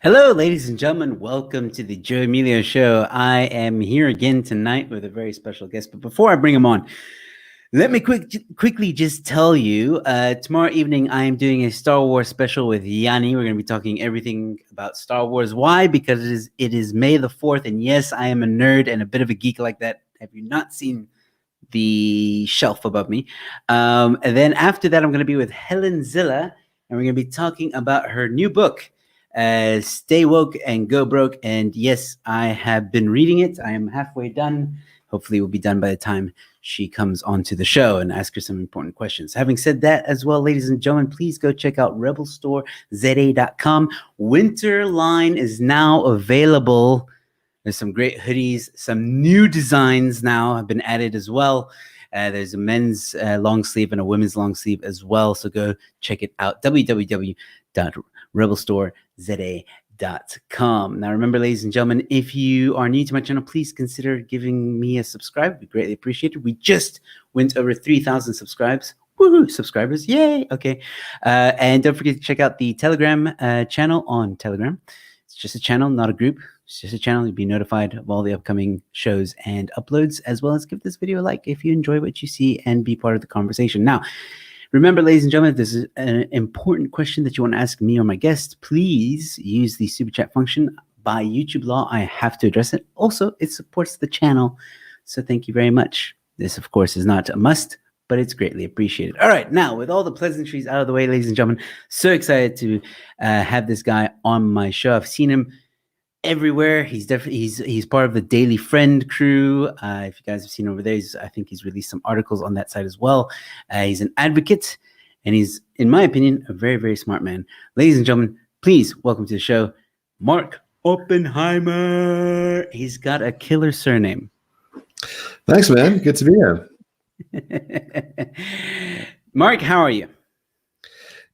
Hello, ladies and gentlemen. Welcome to the Joe Emilio Show. I am here again tonight with a very special guest. But before I bring him on, let me quickly just tell you, tomorrow evening I am doing a Star Wars special with Yanni. We're going to be talking everything about Star Wars. Why? Because it is May the 4th, and yes, I am a nerd and a bit of a geek like that. Have you not seen the shelf above me? And then after that, I'm going to be with Helen Zilla, and we're going to be talking about her new book, Stay Woke and Go Broke. And yes, I have been reading it. I am halfway done. Hopefully, we'll be done by the time she comes onto the show and ask her some important questions. Having said that as well, ladies and gentlemen, please go check out rebelstoreza.com. Winter line is now available. There's some great hoodies. Some new designs now have been added as well. There's a men's long sleeve and a women's long sleeve as well. So go check it out. www.rebelstoreza.com. Now, remember, ladies and gentlemen, if you are new to my channel, please consider giving me a subscribe. It'd be greatly appreciated. We just went over 3,000 subscribers. Woohoo! Subscribers. Yay! Okay. And don't forget to check out the Telegram channel on Telegram. It's just a channel, not a group. It's just a channel. You'll be notified of all the upcoming shows and uploads, as well as give this video a like if you enjoy what you see and be part of the conversation. Now, remember, ladies and gentlemen, if this is an important question that you want to ask me or my guest, please use the super chat function. By YouTube law, I have to address it. Also, it supports the channel, so thank you very much. This, of course, is not a must, but it's greatly appreciated. All right, now, with all the pleasantries out of the way, ladies and gentlemen, so excited to have this guy on my show. I've seen him everywhere. He's definitely he's part of the Daily Friend crew. If you guys have seen over there, I think he's released some articles on that side as well. He's an advocate, and he's, in my opinion, a very, very smart man. Ladies and gentlemen, please welcome to the show, Mark Oppenheimer. He's got a killer surname. Thanks, man. Good to be here. Mark, how are you?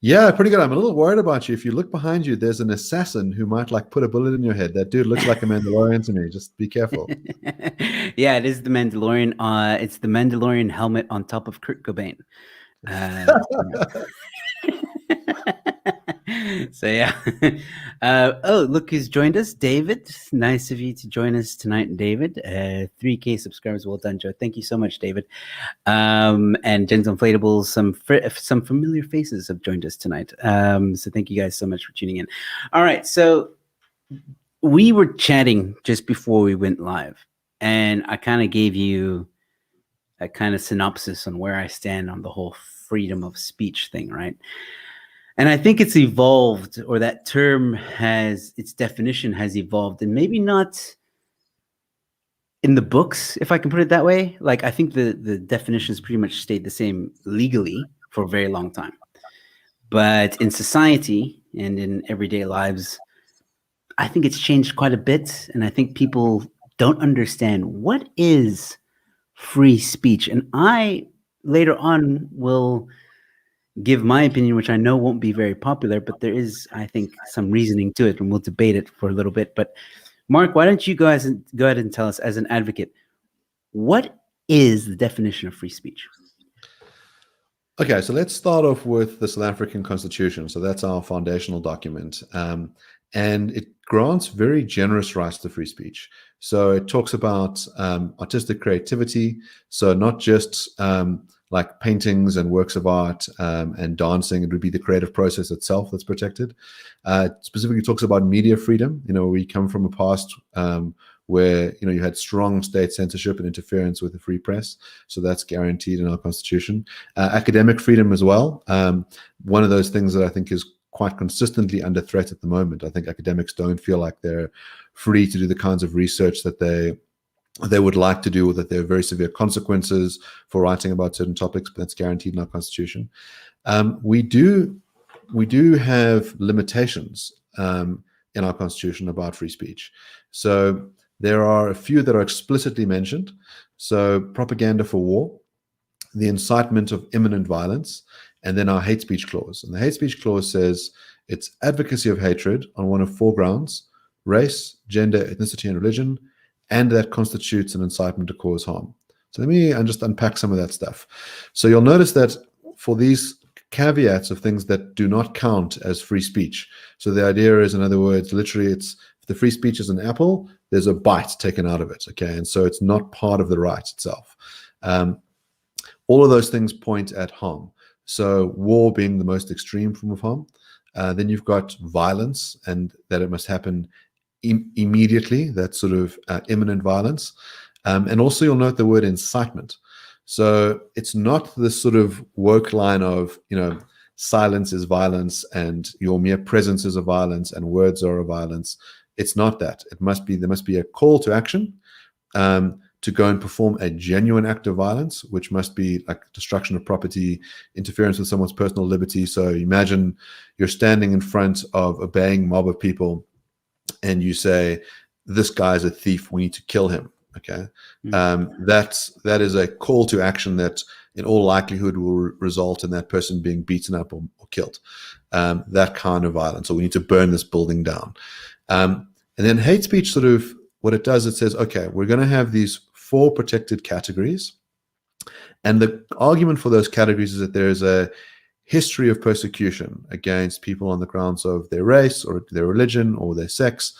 Yeah, pretty good. I'm a little worried about you. If you look behind you, there's an assassin who might put a bullet in your head. That dude looks like a Mandalorian to me. Just be careful. Yeah, it is the Mandalorian. It's the Mandalorian helmet on top of Kurt Cobain. So yeah. Oh, look who's joined us, David. Nice of you to join us tonight, David. 3K subscribers, well done, Joe. Thank you so much, David. And Jen's Inflatables, some familiar faces have joined us tonight. So thank you guys so much for tuning in. All right, so we were chatting just before we went live, and I kind of gave you a kind of synopsis on where I stand on the whole freedom of speech thing, right? And I think it's evolved, or that term its definition has evolved, and maybe not in the books, if I can put it that way. Like, I think the definitions pretty much stayed the same legally for a very long time. But in society and in everyday lives, I think it's changed quite a bit. And I think people don't understand what is free speech. And I, later on, will give my opinion, which I know won't be very popular, but there is, I think, some reasoning to it, and we'll debate it for a little bit. But Mark, why don't you go ahead and tell us, as an advocate, what is the definition of free speech? Okay, so let's start off with the South African Constitution. So that's our foundational document. And it grants very generous rights to free speech. So it talks about artistic creativity. So not just like paintings and works of art and dancing. It would be the creative process itself that's protected. It specifically talks about media freedom. We come from a past where you had strong state censorship and interference with the free press. So that's guaranteed in our Constitution. Academic freedom as well. One of those things that I think is quite consistently under threat at the moment. I think academics don't feel like they're free to do the kinds of research that they would like to do, or that there are very severe consequences for writing about certain topics, but that's guaranteed in our Constitution. We do have limitations in our Constitution about free speech. So there are a few that are explicitly mentioned. So propaganda for war, the incitement of imminent violence, and then our hate speech clause. And the hate speech clause says it's advocacy of hatred on one of 4 grounds: race, gender, ethnicity, and religion, and that constitutes an incitement to cause harm. So let me just unpack some of that stuff. So you'll notice that for these caveats of things that do not count as free speech. So the idea is, in other words, literally, it's if the free speech is an apple, there's a bite taken out of it. Okay, and so it's not part of the right itself. All of those things point at harm. So war being the most extreme form of harm. Then you've got violence, and that it must happen immediately. That's sort of imminent violence. And also you'll note the word incitement. So it's not this sort of woke line of, silence is violence and your mere presence is a violence and words are a violence. It's not that. There must be a call to action to go and perform a genuine act of violence, which must be like destruction of property, interference with someone's personal liberty. So imagine you're standing in front of a baying mob of people and you say, this guy's a thief, we need to kill him. Okay. That is a call to action that in all likelihood will result in that person being beaten up or killed. That kind of violence. So we need to burn this building down. And then hate speech, sort of what it does, it says, okay, we're going to have these 4 protected categories. And the argument for those categories is that there is a history of persecution against people on the grounds of their race or their religion or their sex.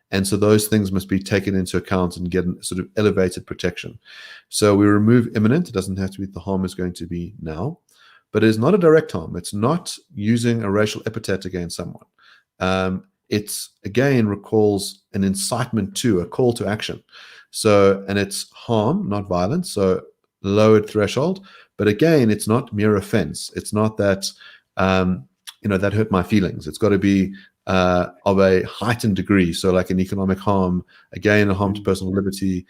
And so those things must be taken into account and get sort of elevated protection. So we remove imminent. It doesn't have to be the harm is going to be now, but it is not a direct harm. It's not using a racial epithet against someone. It's, again, recalls an incitement to, a call to action. So, and it's harm, not violence. So lowered threshold. But again, it's not mere offense. It's not that, that hurt my feelings. It's got to be of a heightened degree. So like an economic harm, again, a harm to personal liberty.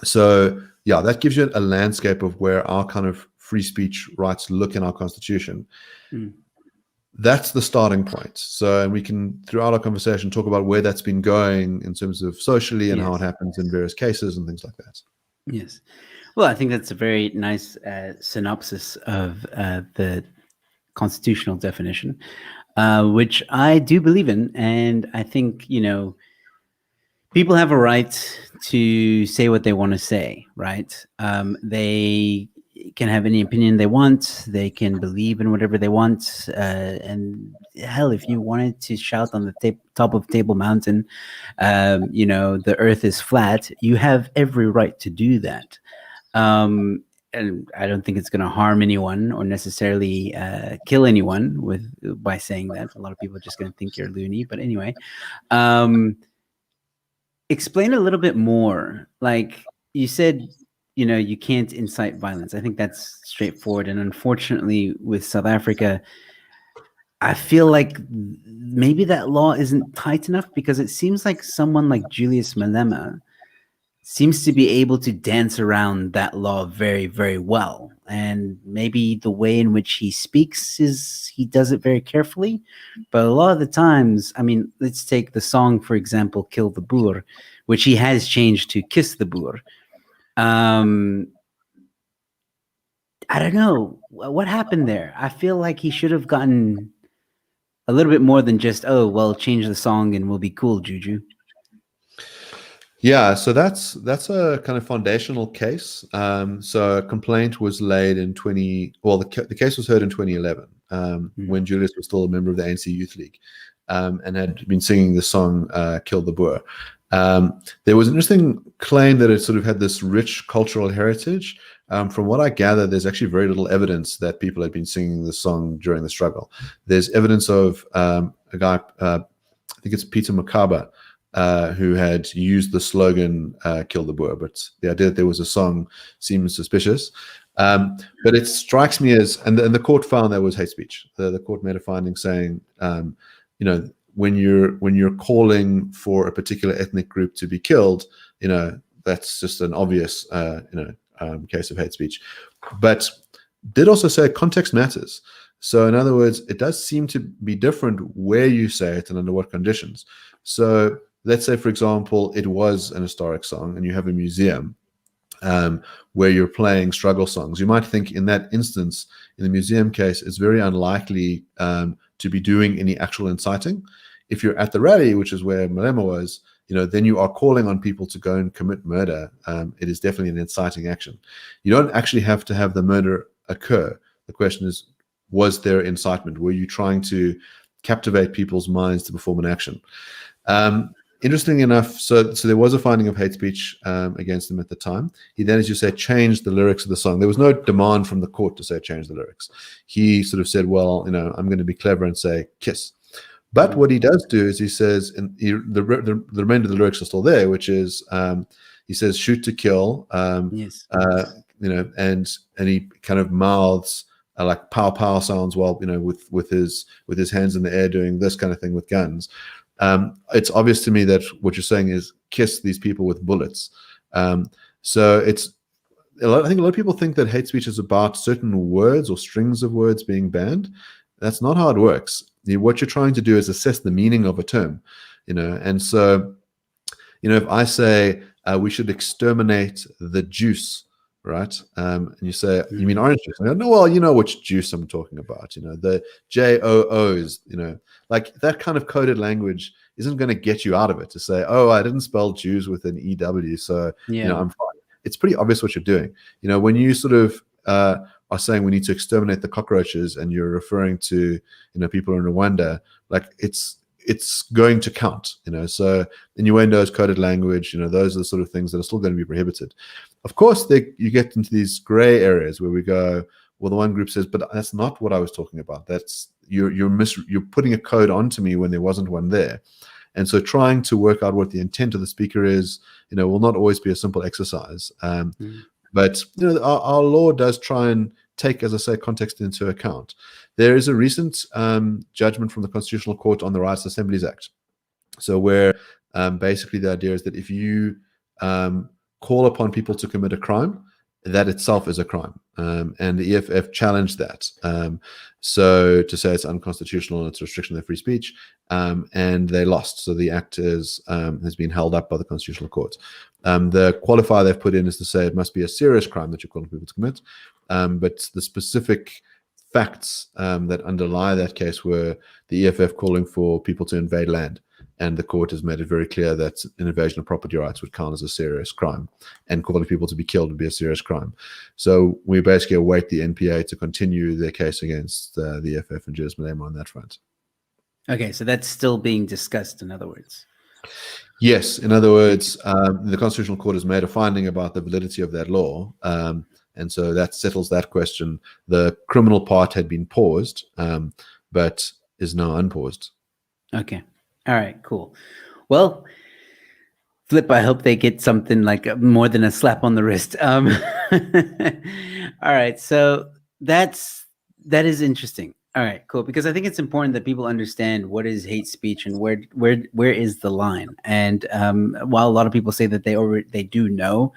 So yeah, that gives you a landscape of where our kind of free speech rights look in our constitution. That's the starting point. So, and we can, throughout our conversation, talk about where that's been going in terms of socially and how it happens in various cases and things like that. Yes. Well, I think that's a very nice synopsis of the constitutional definition, which I do believe in. And I think, people have a right to say what they want to say, right? They can have any opinion they want. They can believe in whatever they want. And hell, if you wanted to shout on the top of Table Mountain, the earth is flat, you have every right to do that. And I don't think it's going to harm anyone or necessarily kill anyone by saying that. A lot of people are just going to think you're loony. But anyway, explain a little bit more. Like you said, you can't incite violence. I think that's straightforward. And unfortunately, with South Africa, I feel like maybe that law isn't tight enough, because it seems like someone like Julius Malema seems to be able to dance around that law very, very well. And maybe the way in which he speaks he does it very carefully. But a lot of the times, I mean, let's take the song, for example, Kill the Boer, which he has changed to Kiss the Boer. I don't know what happened there. I feel like he should have gotten a little bit more than just, oh, well, change the song and we'll be cool, Juju. Yeah, so that's a kind of foundational case. So a complaint was laid in the case was heard in 2011, when Julius was still a member of the ANC Youth League, and had been singing the song Kill the Boer. There was an interesting claim that it sort of had this rich cultural heritage. From what I gather, there's actually very little evidence that people had been singing the song during the struggle. There's evidence of a guy, I think it's Peter Makaba, who had used the slogan Kill the Boer, but the idea that there was a song seems suspicious. But it strikes me as, and the court found that was hate speech. The court made a finding saying, when you're calling for a particular ethnic group to be killed, that's just an obvious case of hate speech. But did also say context matters. So in other words, it does seem to be different where you say it and under what conditions. So let's say, for example, it was an historic song and you have a museum where you're playing struggle songs. You might think in that instance, in the museum case, it's very unlikely to be doing any actual inciting. If you're at the rally, which is where Malema was, then you are calling on people to go and commit murder. It is definitely an inciting action. You don't actually have to have the murder occur. The question is, was there incitement? Were you trying to captivate people's minds to perform an action? Interestingly enough, so there was a finding of hate speech against him at the time. He then, as you say, changed the lyrics of the song. There was no demand from the court to say change the lyrics. He sort of said, well, I'm going to be clever and say kiss. But what he does do is he says, and the remainder of the lyrics are still there, which is he says shoot to kill, Yes. And he kind of mouths like pow pow sounds while with his hands in the air doing this kind of thing with guns. It's obvious to me that what you're saying is kiss these people with bullets. So I think a lot of people think that hate speech is about certain words or strings of words being banned. That's not how it works. What you're trying to do is assess the meaning of a term, and so, if I say we should exterminate the juice, right? And you say, you mean orange juice? I go, no, well, you know which juice I'm talking about. The JOOs. Like that kind of coded language isn't going to get you out of it to say, oh, I didn't spell Jews with an EW, so I'm fine. It's pretty obvious what you're doing. When you sort of are saying we need to exterminate the cockroaches, and you're referring to people in Rwanda, like it's going to count. So innuendos, coded language, those are the sort of things that are still going to be prohibited. Of course, you get into these gray areas where we go, well, the one group says, but that's not what I was talking about. That's you're putting a code onto me when there wasn't one there. And so trying to work out what the intent of the speaker is, will not always be a simple exercise. But our law does try and take, as I say, context into account. There is a recent judgment from the Constitutional Court on the Rights Assemblies Act. So where basically the idea is that if you call upon people to commit a crime, that itself is a crime. And the EFF challenged that. So to say it's unconstitutional and it's a restriction of free speech, and they lost. So the act has been held up by the Constitutional Court. The qualifier they've put in is to say it must be a serious crime that you're calling people to commit. But the specific facts that underlie that case were the EFF calling for people to invade land. And the court has made it very clear that an invasion of property rights would count as a serious crime, and calling people to be killed would be a serious crime. So we basically await the NPA to continue their case against the EFF and Julius Malema on that front. Okay, so that's still being discussed, in other words. Yes, in other words, the Constitutional Court has made a finding about the validity of that law, and so that settles that question. The criminal part had been paused, but is now unpaused. Okay. All right, cool. Well, Flip, I hope they get something like more than a slap on the wrist. All right, so that is interesting. All right, cool. Because I think it's important that people understand what is hate speech and where is the line. And while a lot of people say that they do know,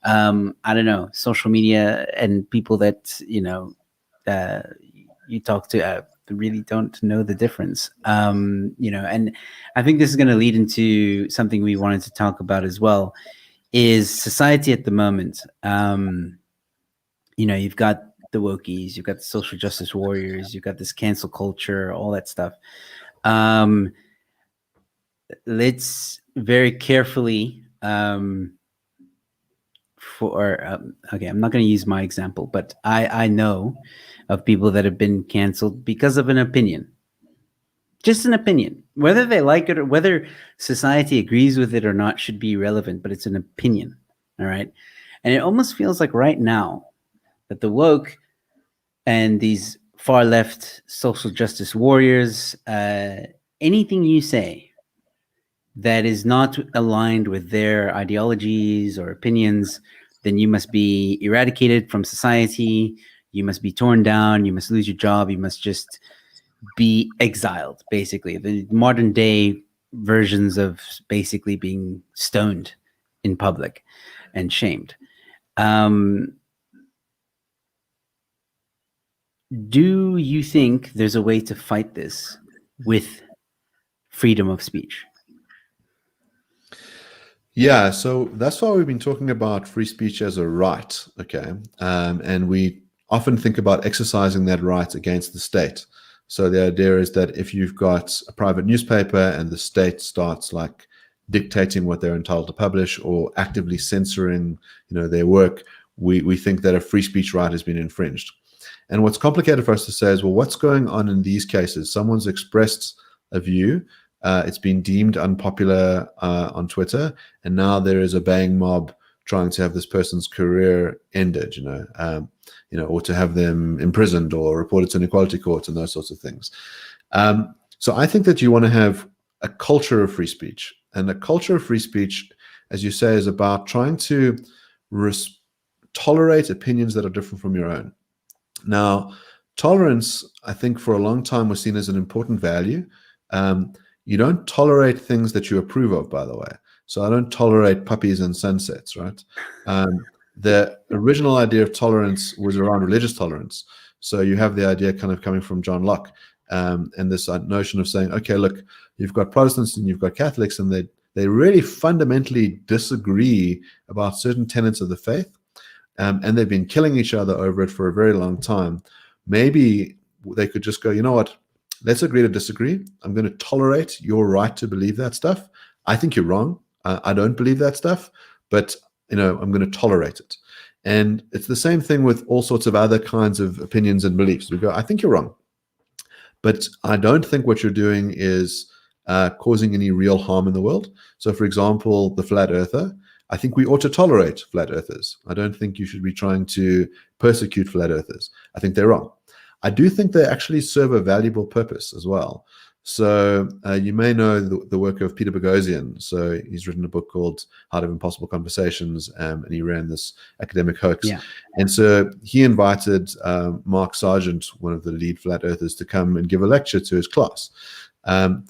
I don't know, social media and people that you talk to really don't know the difference. And I think this is going to lead into something we wanted to talk about as well, is society at the moment. You've got the wokies, you've got the social justice warriors, you've got this cancel culture, all that stuff. Let's very carefully okay, I'm not going to use my example, but I know of people that have been canceled because of an opinion. Just an opinion. Whether they like it or whether society agrees with it or not should be irrelevant, but it's an opinion. All right. And it almost feels like right now that the woke and these far left social justice warriors, anything you say that is not aligned with their ideologies or opinions, then you must be eradicated from society. You must be torn down. You must lose your job. You must just be exiled, basically. The modern day versions of basically being stoned in public and shamed. Do you think there's a way to fight this with freedom of speech? Yeah, so that's why we've been talking about free speech as a right, okay? And we often think about exercising that right against the state. So the idea is that if you've got a private newspaper and the state starts like dictating what they're entitled to publish or actively censoring, their work, we think that a free speech right has been infringed. And what's complicated for us to say is, well, what's going on in these cases? Someone's expressed a view, it's been deemed unpopular on Twitter, and now there is a bang mob trying to have this person's career ended, or to have them imprisoned or reported to an equality court and those sorts of things. So I think that you want to have a culture of free speech, and a culture of free speech, as you say, is about trying to tolerate opinions that are different from your own. Now, tolerance, I think, for a long time was seen as an important value. You don't tolerate things that you approve of, by the way. So I don't tolerate puppies and sunsets, right? The original idea of tolerance was around religious tolerance. So you have the idea kind of coming from John Locke, and this notion of saying, okay, look, you've got Protestants and you've got Catholics, and they really fundamentally disagree about certain tenets of the faith, and they've been killing each other over it for a very long time. Maybe they could just go, you know what? Let's agree to disagree. I'm going to tolerate your right to believe that stuff. I think you're wrong. I don't believe that stuff, but I'm going to tolerate it. And it's the same thing with all sorts of other kinds of opinions and beliefs. We go, I think you're wrong, but I don't think what you're doing is causing any real harm in the world. So, for example, the flat earther, I think we ought to tolerate flat earthers. I don't think you should be trying to persecute flat earthers. I think they're wrong. I do think they actually serve a valuable purpose as well. So you may know the work of Peter Boghossian. So he's written a book called How to Have Impossible Conversations, and he ran this academic hoax. Yeah. And so he invited Mark Sargent, one of the lead flat earthers, to come and give a lecture to his class. And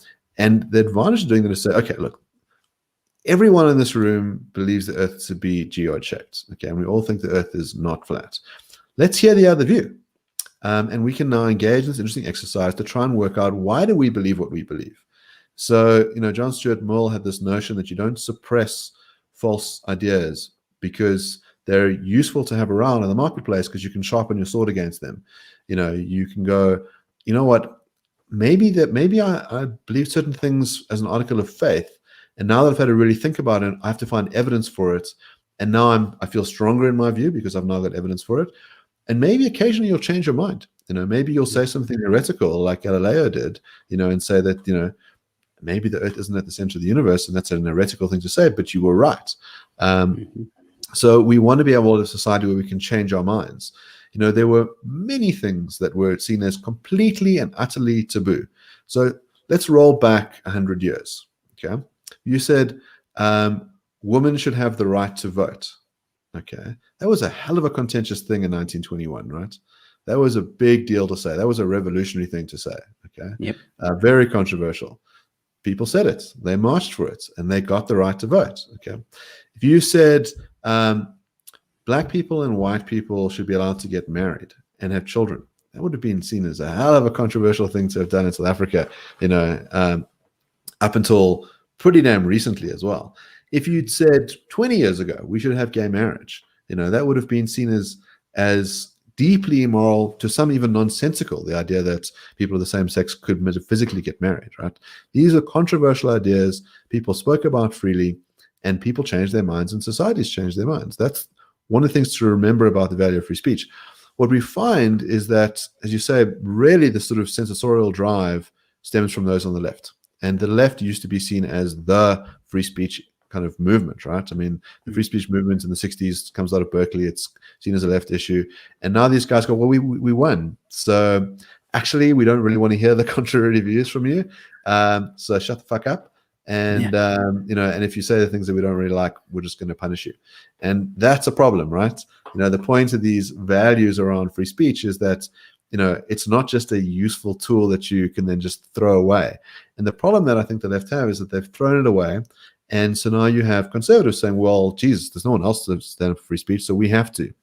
the advantage of doing that is say, okay, look, everyone in this room believes the earth to be geoid shaped. Okay, and we all think the earth is not flat. Let's hear the other view. And we can now engage in this interesting exercise to try and work out, why do we believe what we believe? So, John Stuart Mill had this notion that you don't suppress false ideas because they're useful to have around in the marketplace, because you can sharpen your sword against them. You can go, you know what, maybe I believe certain things as an article of faith, and now that I've had to really think about it, I have to find evidence for it. And now I feel stronger in my view because I've now got evidence for it. And maybe occasionally you'll change your mind. Maybe you'll say something heretical like Galileo did, and say that, maybe the earth isn't at the center of the universe, and that's an heretical thing to say, but you were right. So we want to be able to have a society where we can change our minds. There were many things that were seen as completely and utterly taboo. So let's roll back 100 years. Okay. You said women should have the right to vote. Okay. That was a hell of a contentious thing in 1921, right? That was a big deal to say. That was a revolutionary thing to say. Okay. Yep. Very controversial. People said it. They marched for it, and they got the right to vote. Okay. If you said black people and white people should be allowed to get married and have children, that would have been seen as a hell of a controversial thing to have done in South Africa, up until pretty damn recently as well. If you'd said 20 years ago we should have gay marriage, that would have been seen as deeply immoral, to some even nonsensical, the idea that people of the same sex could metaphysically get married, right? These are controversial ideas. People spoke about freely, and people changed their minds, and societies changed their minds. That's one of the things to remember about the value of free speech. What we find is that, as you say, really the sort of censorial drive stems from those on the left. And the left used to be seen as the free speech kind of movement, right? I mean, the free speech movement in the 60s comes out of Berkeley. It's seen as a left issue. And now these guys go, well, we won. So actually, we don't really want to hear the contrary views from you. So shut the fuck up. And, and if you say the things that we don't really like, we're just going to punish you. And that's a problem, right? The point of these values around free speech is that, it's not just a useful tool that you can then just throw away. And the problem that I think the left have is that they've thrown it away. And so now you have conservatives saying, well, Jesus, there's no one else to stand up for free speech, so we have to.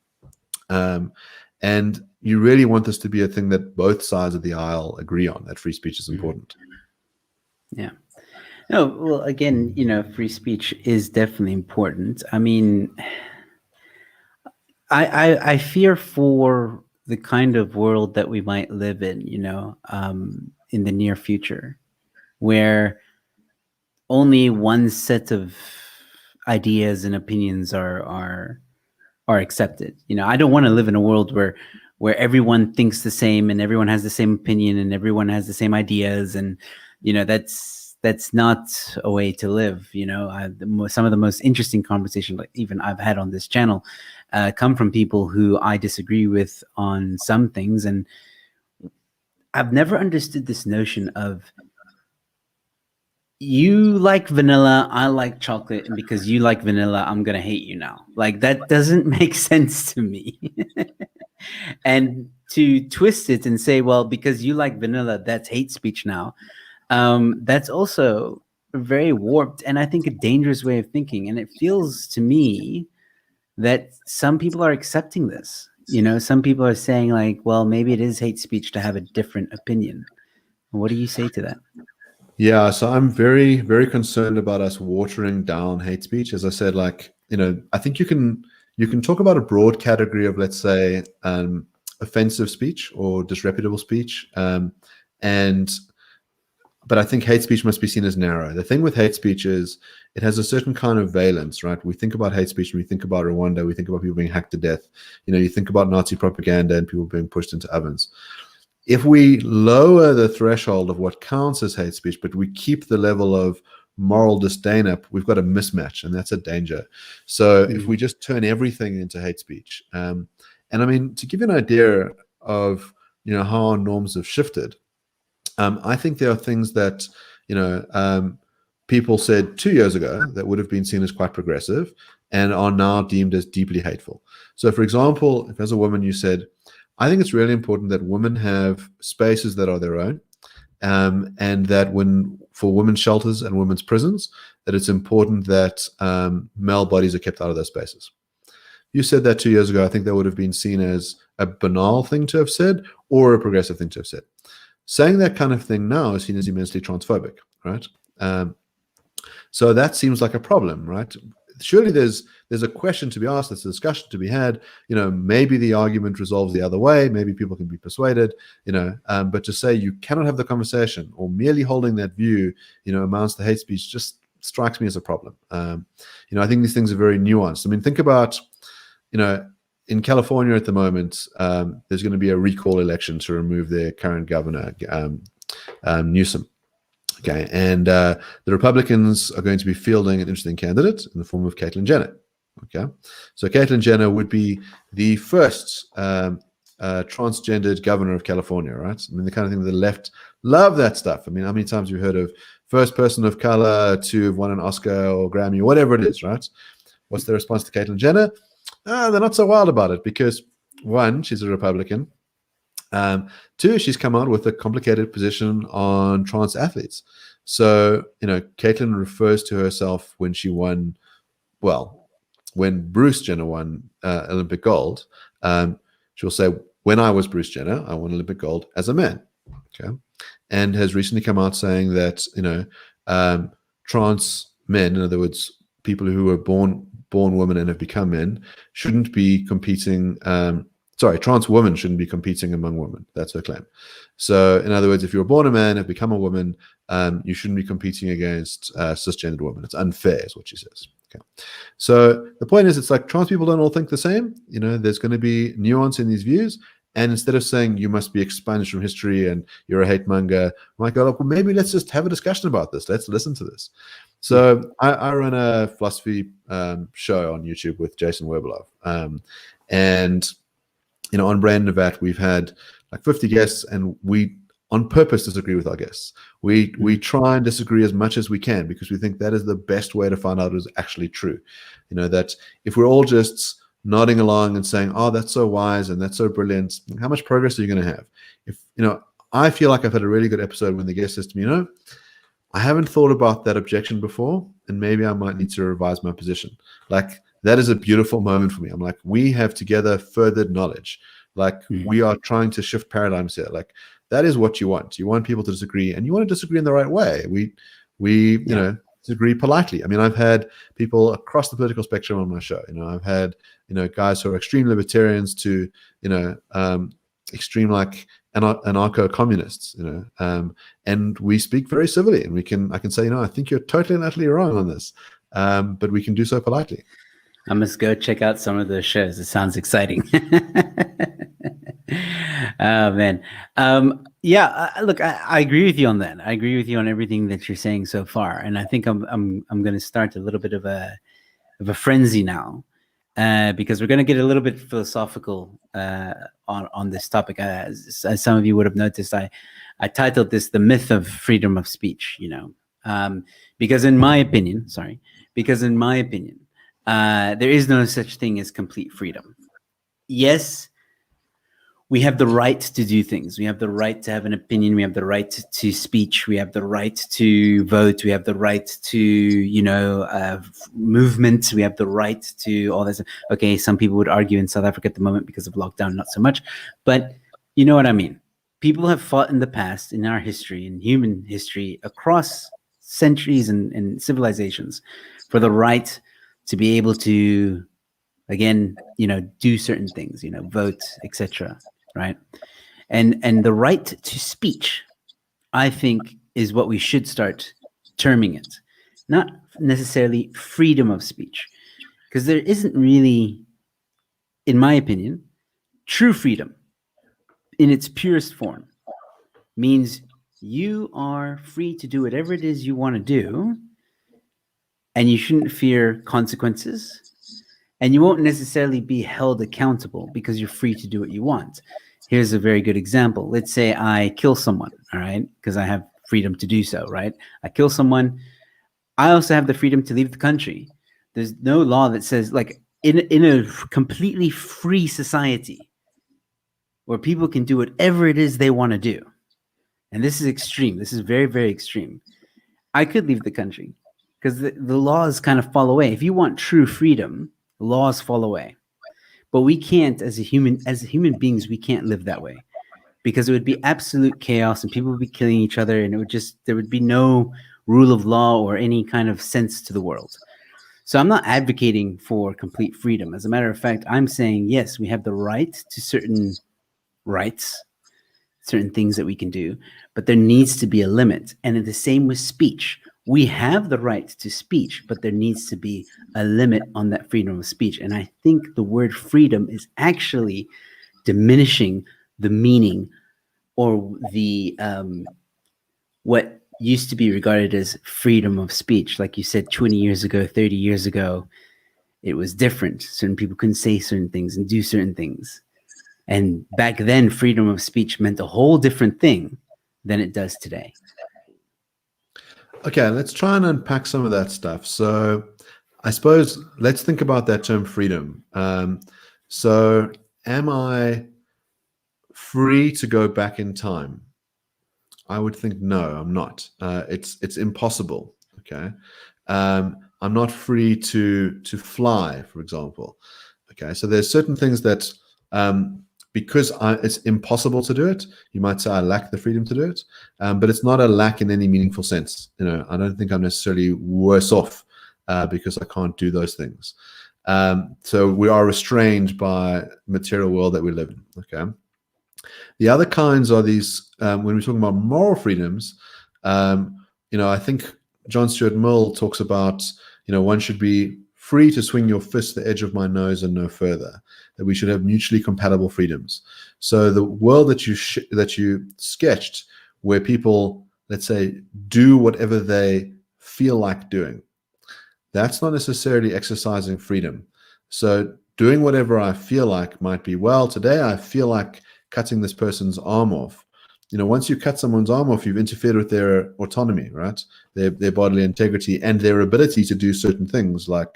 And you really want this to be a thing that both sides of the aisle agree on, that free speech is important. Yeah. No, well, again, free speech is definitely important. I mean, I fear for the kind of world that we might live in, in the near future, where only one set of ideas and opinions are accepted. I don't want to live in a world where where everyone thinks the same and everyone has the same opinion and everyone has the same ideas, and that's not a way to live. Some of the most interesting conversations, like even I've had on this channel, come from people who I disagree with on some things, and I've never understood this notion of you like vanilla, I like chocolate, and because you like vanilla, I'm gonna hate you now. Like, that doesn't make sense to me. And to twist it and say, well, because you like vanilla, that's hate speech now. That's also very warped, and I think a dangerous way of thinking. And it feels to me that some people are accepting this. Some people are saying, like, well, maybe it is hate speech to have a different opinion. What do you say to that? Yeah, so I'm very, very concerned about us watering down hate speech. As I said, like, I think you can talk about a broad category of, let's say, offensive speech or disreputable speech, and but I think hate speech must be seen as narrow. The thing with hate speech is it has a certain kind of valence, right? We think about hate speech and we think about Rwanda, we think about people being hacked to death. You think about Nazi propaganda and people being pushed into ovens. If we lower the threshold of what counts as hate speech, but we keep the level of moral disdain up, we've got a mismatch, and that's a danger. So if we just turn everything into hate speech, and I mean, to give you an idea of how our norms have shifted, I think there are things that people said 2 years ago that would have been seen as quite progressive and are now deemed as deeply hateful. So, for example, if as a woman you said, I think it's really important that women have spaces that are their own, and that for women's shelters and women's prisons, that it's important that male bodies are kept out of those spaces. You said that 2 years ago, I think that would have been seen as a banal thing to have said or a progressive thing to have said. Saying that kind of thing now is seen as immensely transphobic, right? So that seems like a problem, right? Surely there's a question to be asked, there's a discussion to be had. Maybe the argument resolves the other way, maybe people can be persuaded, but to say you cannot have the conversation or merely holding that view, amounts to hate speech, just strikes me as a problem. I think these things are very nuanced. I mean, think about, in California at the moment, there's going to be a recall election to remove their current governor, Newsom. Okay, and the Republicans are going to be fielding an interesting candidate in the form of Caitlyn Jenner. Okay, so Caitlyn Jenner would be the first transgendered governor of California, right? I mean, the kind of thing the left love that stuff. I mean, how many times you've heard of first person of color to have won an Oscar or Grammy, whatever it is, right? What's the response to Caitlyn Jenner? They're not so wild about it because, one, she's a Republican. Two, she's come out with a complicated position on trans athletes. So, Caitlyn refers to herself when Bruce Jenner won Olympic gold, she'll say, when I was Bruce Jenner, I won Olympic gold as a man. Okay. And has recently come out saying that, trans men, in other words, people who were born women and have become men, shouldn't be competing. Trans women shouldn't be competing among women. That's her claim. So, in other words, if you're born a man, have become a woman, you shouldn't be competing against cisgendered women. It's unfair, is what she says. Okay. So the point is, it's like trans people don't all think the same. There's going to be nuance in these views. And instead of saying you must be expunged from history and you're a hate monger, I go, well, maybe let's just have a discussion about this. Let's listen to this. So I run a philosophy show on YouTube with Jason Werbelov. And on Brand Nevat, we've had like 50 guests, and we on purpose disagree with our guests. We try and disagree as much as we can because we think that is the best way to find out what is actually true. That if we're all just nodding along and saying, oh, that's so wise and that's so brilliant, how much progress are you going to have? If I feel like I've had a really good episode when the guest says to me, I haven't thought about that objection before, and maybe I might need to revise my position. Like, that is a beautiful moment for me. I'm like, we have together furthered knowledge. Like, we are trying to shift paradigms here. Like, that is what you want. You want people to disagree, and you want to disagree in the right way. We disagree politely. I mean, I've had people across the political spectrum on my show. I've had guys who are extreme libertarians to extreme like anarcho-communists. And we speak very civilly, and I can say, I think you're totally and utterly wrong on this, but we can do so politely. I must go check out some of those shows. It sounds exciting. Oh man, yeah. Look, I agree with you on that. I agree with you on everything that you're saying so far, and I think I'm going to start a little bit of a frenzy now, because we're going to get a little bit philosophical on this topic. As some of you would have noticed, I titled this "The Myth of Freedom of Speech." Because in my opinion, there is no such thing as complete freedom. Yes, we have the right to do things. We have the right to have an opinion. We have the right to speech. We have the right to vote. We have the right to, movement. We have the right to all this. Okay, some people would argue in South Africa at the moment because of lockdown, not so much. But you know what I mean. People have fought in the past, in our history, in human history, across centuries and civilizations, for the right to be able to, again, do certain things, vote, etc. Right? And the right to speech, I think, is what we should start terming it, not necessarily freedom of speech, because there isn't really, in my opinion, true freedom in its purest form. Means you are free to do whatever it is you want to do, and you shouldn't fear consequences, and you won't necessarily be held accountable because you're free to do what you want. Here's a very good example. Let's say I kill someone, all right, because I have freedom to do so, right? I kill someone. I also have the freedom to leave the country. There's no law that says, like, in a completely free society where people can do whatever it is they want to do. And this is extreme. This is very, very extreme. I could leave the country because the laws kind of fall away. If you want true freedom, laws fall away. But we can't, as human beings, we can't live that way, because it would be absolute chaos and people would be killing each other, and there would be no rule of law or any kind of sense to the world. So I'm not advocating for complete freedom. As a matter of fact, I'm saying, yes, we have the right to certain rights, certain things that we can do, but there needs to be a limit. And the same with speech. We have the right to speech, but there needs to be a limit on that freedom of speech. And I think the word freedom is actually diminishing the meaning, or the what used to be regarded as freedom of speech. Like you said, 20 years ago, 30 years ago, it was different. Certain people couldn't say certain things and do certain things. And back then, freedom of speech meant a whole different thing than it does today. Okay, let's try and unpack some of that stuff. So I suppose let's think about that term freedom. So am I free to go back in time? I would think no, I'm not. It's impossible. Okay, I'm not free to fly, for example. Okay, so there's certain things that because it's impossible to do it, you might say I lack the freedom to do it, but it's not a lack in any meaningful sense. I don't think I'm necessarily worse off because I can't do those things. So we are restrained by material world that we live in. Okay. The other kinds are these, when we're talking about moral freedoms, I think John Stuart Mill talks about, one should be free to swing your fist the edge of my nose and no further, that we should have mutually compatible freedoms. So the world that you sketched, where people, let's say, do whatever they feel like doing, that's not necessarily exercising freedom. So doing whatever I feel like might be, well, today I feel like cutting this person's arm off. Once you cut someone's arm off, you've interfered with their autonomy, right? Their bodily integrity and their ability to do certain things, like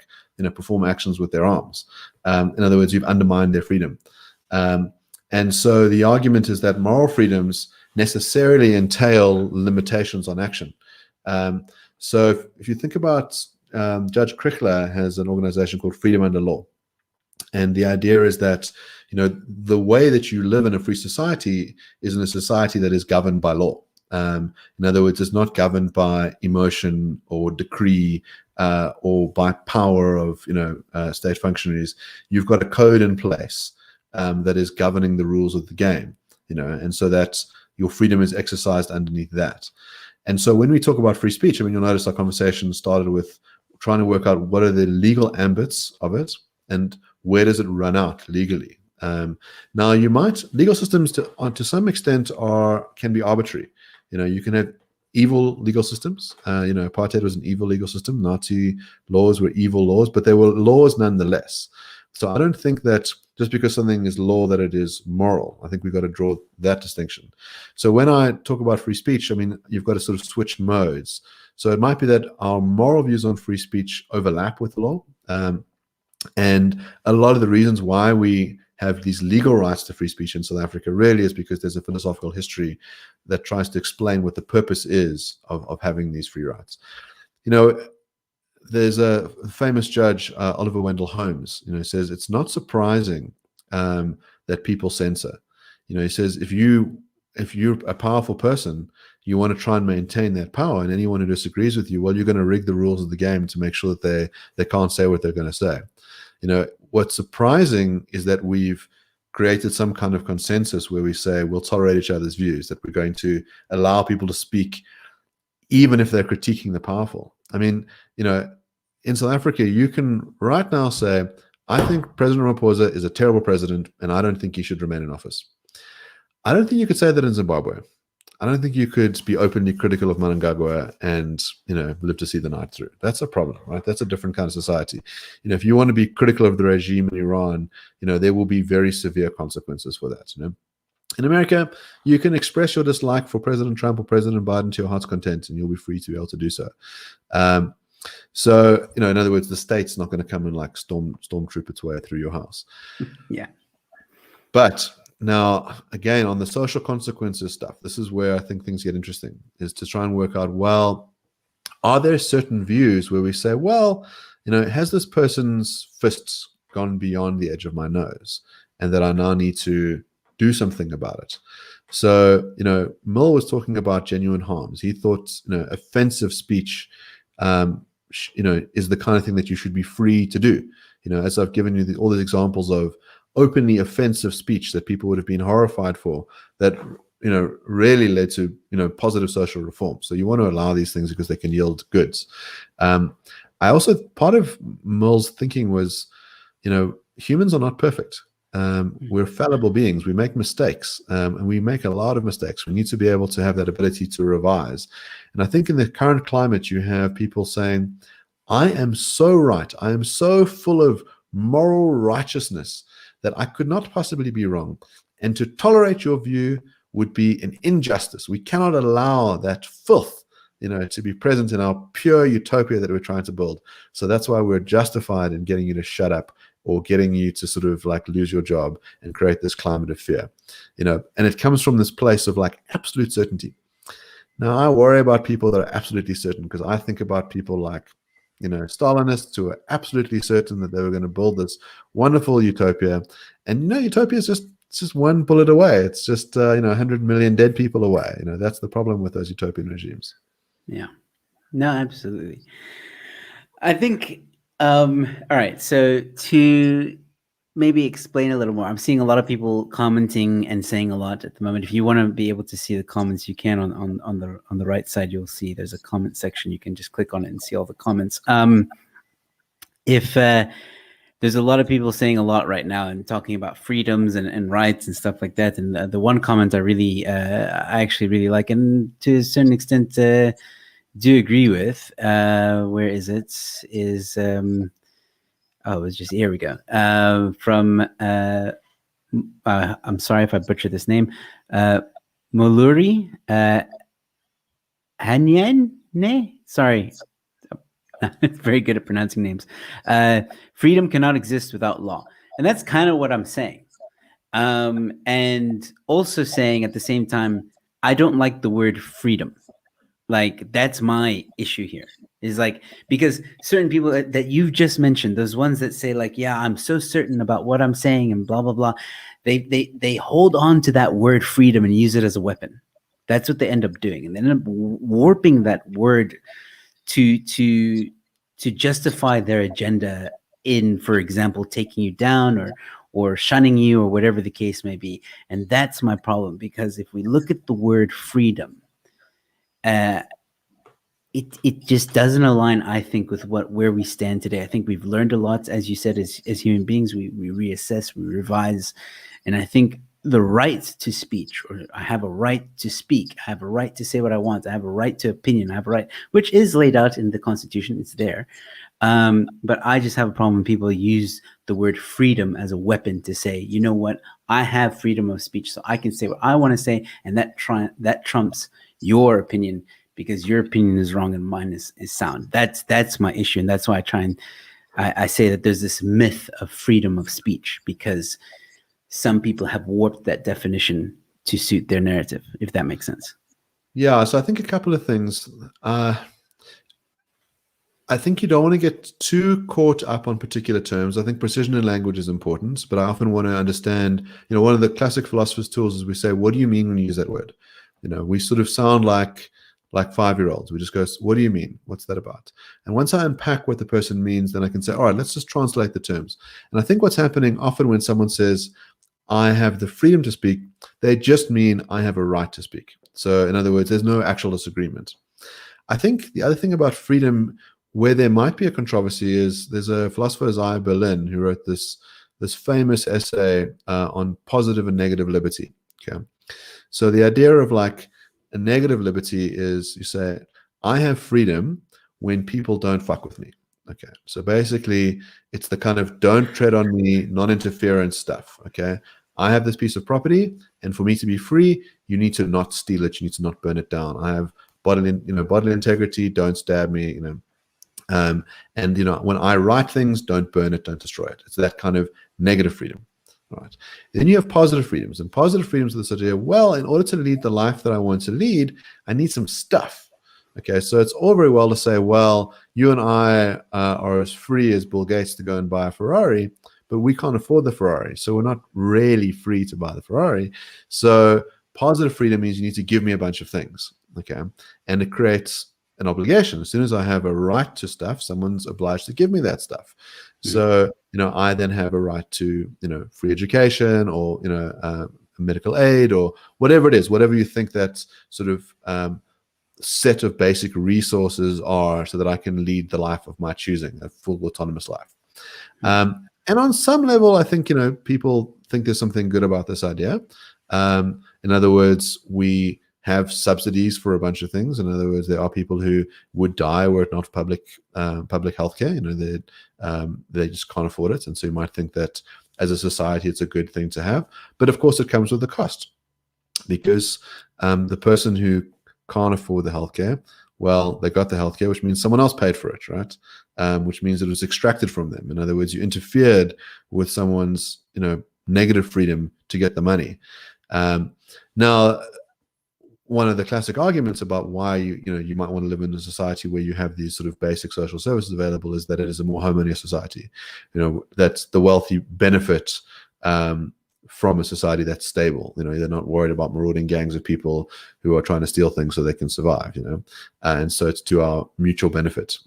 perform actions with their arms. In other words, you've undermined their freedom. And so the argument is that moral freedoms necessarily entail limitations on action. So if you think about Judge Krichler has an organization called Freedom Under Law. And the idea is that the way that you live in a free society is in a society that is governed by law. In other words, it's not governed by emotion or decree or by power of state functionaries. You've got a code in place that is governing the rules of the game. And so that your freedom is exercised underneath that. And so when we talk about free speech, you'll notice our conversation started with trying to work out what are the legal ambits of it and where does it run out legally. Now, legal systems to some extent can be arbitrary. You can have evil legal systems. Apartheid was an evil legal system. Nazi laws were evil laws, but they were laws nonetheless. So I don't think that just because something is law that it is moral. I think we've got to draw that distinction. So when I talk about free speech, I mean, you've got to sort of switch modes. So it might be that our moral views on free speech overlap with the law. And a lot of the reasons why we have these legal rights to free speech in South Africa really is because there's a philosophical history that tries to explain what the purpose is of having these free rights. There's a famous judge, Oliver Wendell Holmes, says it's not surprising that people censor. He says if you're a powerful person, you want to try and maintain that power, and anyone who disagrees with you, well, you're going to rig the rules of the game to make sure that they can't say what they're going to say. What's surprising is that we've created some kind of consensus where we say we'll tolerate each other's views, that we're going to allow people to speak even if they're critiquing the powerful. I mean, in South Africa, you can right now say, I think President Ramaphosa is a terrible president and I don't think he should remain in office. I don't think you could say that in Zimbabwe. I don't think you could be openly critical of Mnangagwa and, live to see the night through. That's a problem, right? That's a different kind of society. If you want to be critical of the regime in Iran, there will be very severe consequences for that, In America, you can express your dislike for President Trump or President Biden to your heart's content, and you'll be free to be able to do so. So, in other words, the state's not going to come and like stormtroop its way through your house. Yeah. But now, again, on the social consequences stuff, this is where I think things get interesting, is to try and work out, well, are there certain views where we say, well, has this person's fists gone beyond the edge of my nose and that I now need to do something about it? So, Mill was talking about genuine harms. He thought, offensive speech, is the kind of thing that you should be free to do. As I've given you all these examples of openly offensive speech that people would have been horrified for, that really led to positive social reform. So you want to allow these things because they can yield goods. I also, part of Mill's thinking was, humans are not perfect. We're fallible beings. We make mistakes, and we make a lot of mistakes. We need to be able to have that ability to revise. And I think in the current climate, you have people saying, I am so right. I am so full of moral righteousness that I could not possibly be wrong. And to tolerate your view would be an injustice. We cannot allow that filth, to be present in our pure utopia that we're trying to build. So that's why we're justified in getting you to shut up or getting you to sort of like lose your job and create this climate of fear, and it comes from this place of like absolute certainty. Now, I worry about people that are absolutely certain, because I think about people like, Stalinists who are absolutely certain that they were going to build this wonderful utopia. And, utopia is just one bullet away. It's just, 100 million dead people away. That's the problem with those utopian regimes. Yeah. No, absolutely. I think, all right. So to maybe explain a little more, I'm seeing a lot of people commenting and saying a lot at the moment. If you want to be able to see the comments, you can on the right side. You'll see there's a comment section. You can just click on it and see all the comments. If there's a lot of people saying a lot right now and talking about freedoms and rights and stuff like that. And the one comment I actually really like, and to a certain extent do agree with. Where is it? Is oh, it's just, here we go. From I'm sorry if I butchered this name. Muluri Hanyane. Sorry. Very good at pronouncing names. Freedom cannot exist without law. And that's kind of what I'm saying. And also saying at the same time, I don't like the word freedom. Like, that's my issue here, is like, because certain people that you've just mentioned, those ones that say like, yeah, I'm so certain about what I'm saying and blah, blah, blah. They hold on to that word freedom and use it as a weapon. That's what they end up doing. And they end up warping that word to justify their agenda in, for example, taking you down or shunning you or whatever the case may be. And that's my problem, because if we look at the word freedom, it just doesn't align, I think, with where we stand today. I think we've learned a lot, as you said, as human beings. We reassess, we revise, and I think the right to speech, or I have a right to speak, I have a right to say what I want, I have a right to opinion, I have a right, which is laid out in the Constitution. It's there. But I just have a problem when people use the word freedom as a weapon to say, you know what, I have freedom of speech, so I can say what I want to say, and that trumps your opinion because your opinion is wrong and mine is sound. That's my issue, and that's why I say that there's this myth of freedom of speech because some people have warped that definition to suit their narrative, if that makes sense. Yeah, so I think a couple of things. I think you don't want to get too caught up on particular terms. I think precision in language is important, but I often want to understand, one of the classic philosophers' tools is we say, what do you mean when you use that word? We sort of sound like 5-year-olds. We just go, what do you mean? What's that about? And once I unpack what the person means, then I can say, all right, let's just translate the terms. And I think what's happening often when someone says, I have the freedom to speak, they just mean I have a right to speak. So in other words, there's no actual disagreement. I think the other thing about freedom where there might be a controversy is there's a philosopher, Isaiah Berlin, who wrote this famous essay on positive and negative liberty. Okay, so the idea of like a negative liberty is you say, I have freedom when people don't fuck with me. Okay, so basically it's the kind of don't tread on me, non-interference stuff. Okay, I have this piece of property, and for me to be free, you need to not steal it, you need to not burn it down. I have bodily integrity, don't stab me, and when I write things, don't burn it, don't destroy it. It's that kind of negative freedom. All right. Then you have positive freedoms, and positive freedoms are this idea, well, in order to lead the life that I want to lead, I need some stuff. Okay, so it's all very well to say, well, you and I are as free as Bill Gates to go and buy a Ferrari, but we can't afford the Ferrari, so we're not really free to buy the Ferrari. So positive freedom means you need to give me a bunch of things, okay? And it creates an obligation. As soon as I have a right to stuff, someone's obliged to give me that stuff. So, I then have a right to, free education or, medical aid or whatever it is, whatever you think that sort of set of basic resources are so that I can lead the life of my choosing, a full autonomous life. And on some level, I think, people think there's something good about this idea. In other words, we have subsidies for a bunch of things. In other words, there are people who would die were it not for public healthcare. They just can't afford it. And so you might think that as a society, it's a good thing to have. But of course, it comes with a cost because the person who can't afford the healthcare, well, they got the healthcare, which means someone else paid for it, right? Which means it was extracted from them. In other words, you interfered with someone's, negative freedom to get the money. Now, one of the classic arguments about why you might want to live in a society where you have these sort of basic social services available is that it is a more harmonious society. That the wealthy benefit from a society that's stable. They're not worried about marauding gangs of people who are trying to steal things so they can survive. And so it's to our mutual benefit.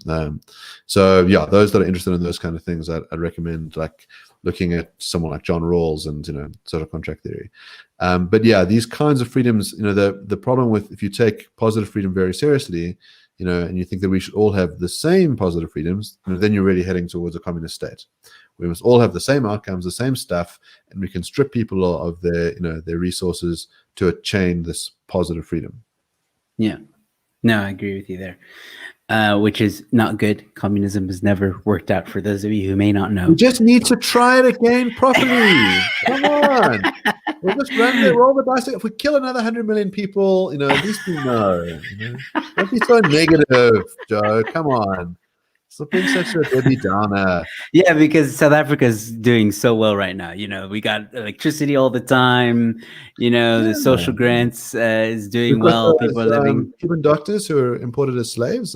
So yeah, those that are interested in those kind of things, I'd recommend like looking at someone like John Rawls and social contract theory. But yeah, these kinds of freedoms, the problem with if you take positive freedom very seriously, and you think that we should all have the same positive freedoms, then you're really heading towards a communist state. We must all have the same outcomes, the same stuff, and we can strip people of their resources to attain this positive freedom. Yeah, no, I agree with you there. Which is not good. Communism has never worked out for those of you who may not know. We just need to try it again properly. Come on. We'll just roll the dice. If we kill another 100 million people, at least we know. Don't be so negative, Joe. Come on. Stop being such a Debbie Downer. Yeah, because South Africa is doing so well right now. We got electricity all the time. The social grants is doing well. People are living. Cuban doctors who are imported as slaves.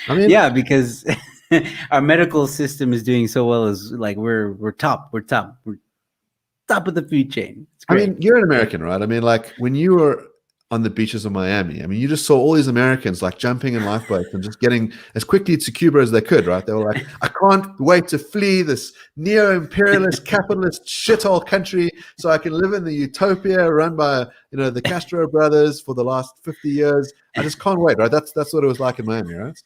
Yeah, because our medical system is doing so well. As like we're top of the food chain. You're an American, right? Like when you were on the beaches of Miami. I mean, you just saw all these Americans like jumping in lifeboats and just getting as quickly to Cuba as they could, right? They were like, I can't wait to flee this neo-imperialist, capitalist shithole country so I can live in the utopia run by, the Castro brothers for the last 50 years. I just can't wait, right? That's what it was like in Miami, right?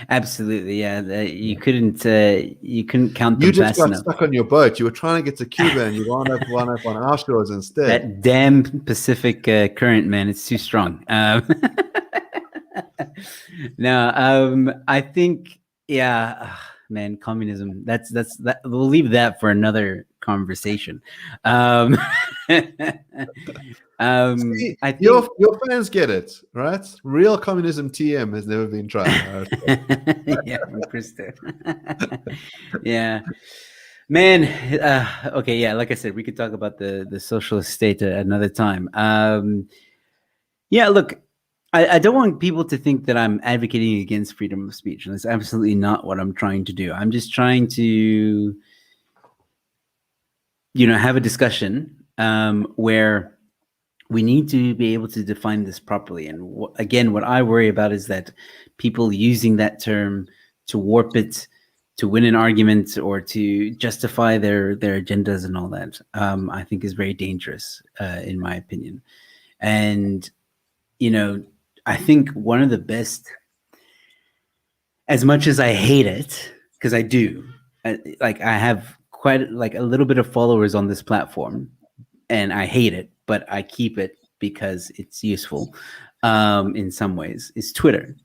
Absolutely, yeah. You couldn't count You them just fast got enough. stuck on your boat. You were trying to get to Cuba and you wound up on our shores instead. That damn Pacific current, man, it's too strong. No, I think, yeah, man, communism. That. We'll leave that for another conversation. See, I think your fans get it, right? Real communism TM has never been tried. yeah, from Krista. Yeah, man. Okay, yeah. Like I said, we could talk about the socialist state another time. Yeah, look, I don't want people to think that I'm advocating against freedom of speech. That's absolutely not what I'm trying to do. I'm just trying to, have a discussion where we need to be able to define this properly. And again, what I worry about is that people using that term to warp it, to win an argument, or to justify their agendas and all that, I think is very dangerous, in my opinion. And I think one of the best, as much as I hate it, because I do, like I have quite like a little bit of followers on this platform, and I hate it, but I keep it because it's useful in some ways, is Twitter.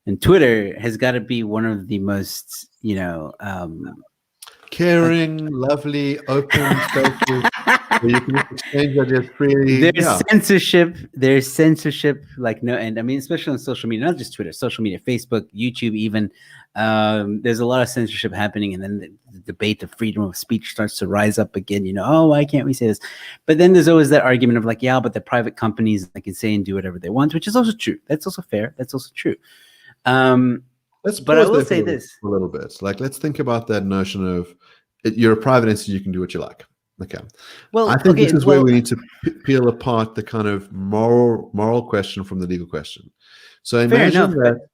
And Twitter has got to be one of the most, caring, lovely, open spaces where you can exchange ideas freely. There's censorship like no end. I mean, especially on social media, not just Twitter, social media, Facebook, YouTube, even. There's a lot of censorship happening, and then the debate of freedom of speech starts to rise up again. Oh, why can't we say this? But then there's always that argument of like, yeah, but the private companies can say and do whatever they want, which is also true. That's also fair. That's also true. Let's but I pause will there say for this a little bit. Like, let's think about that notion of you're a private entity, you can do what you like. Okay. Well, I think okay, this is where we need to peel apart the kind of moral question from the legal question. So imagine that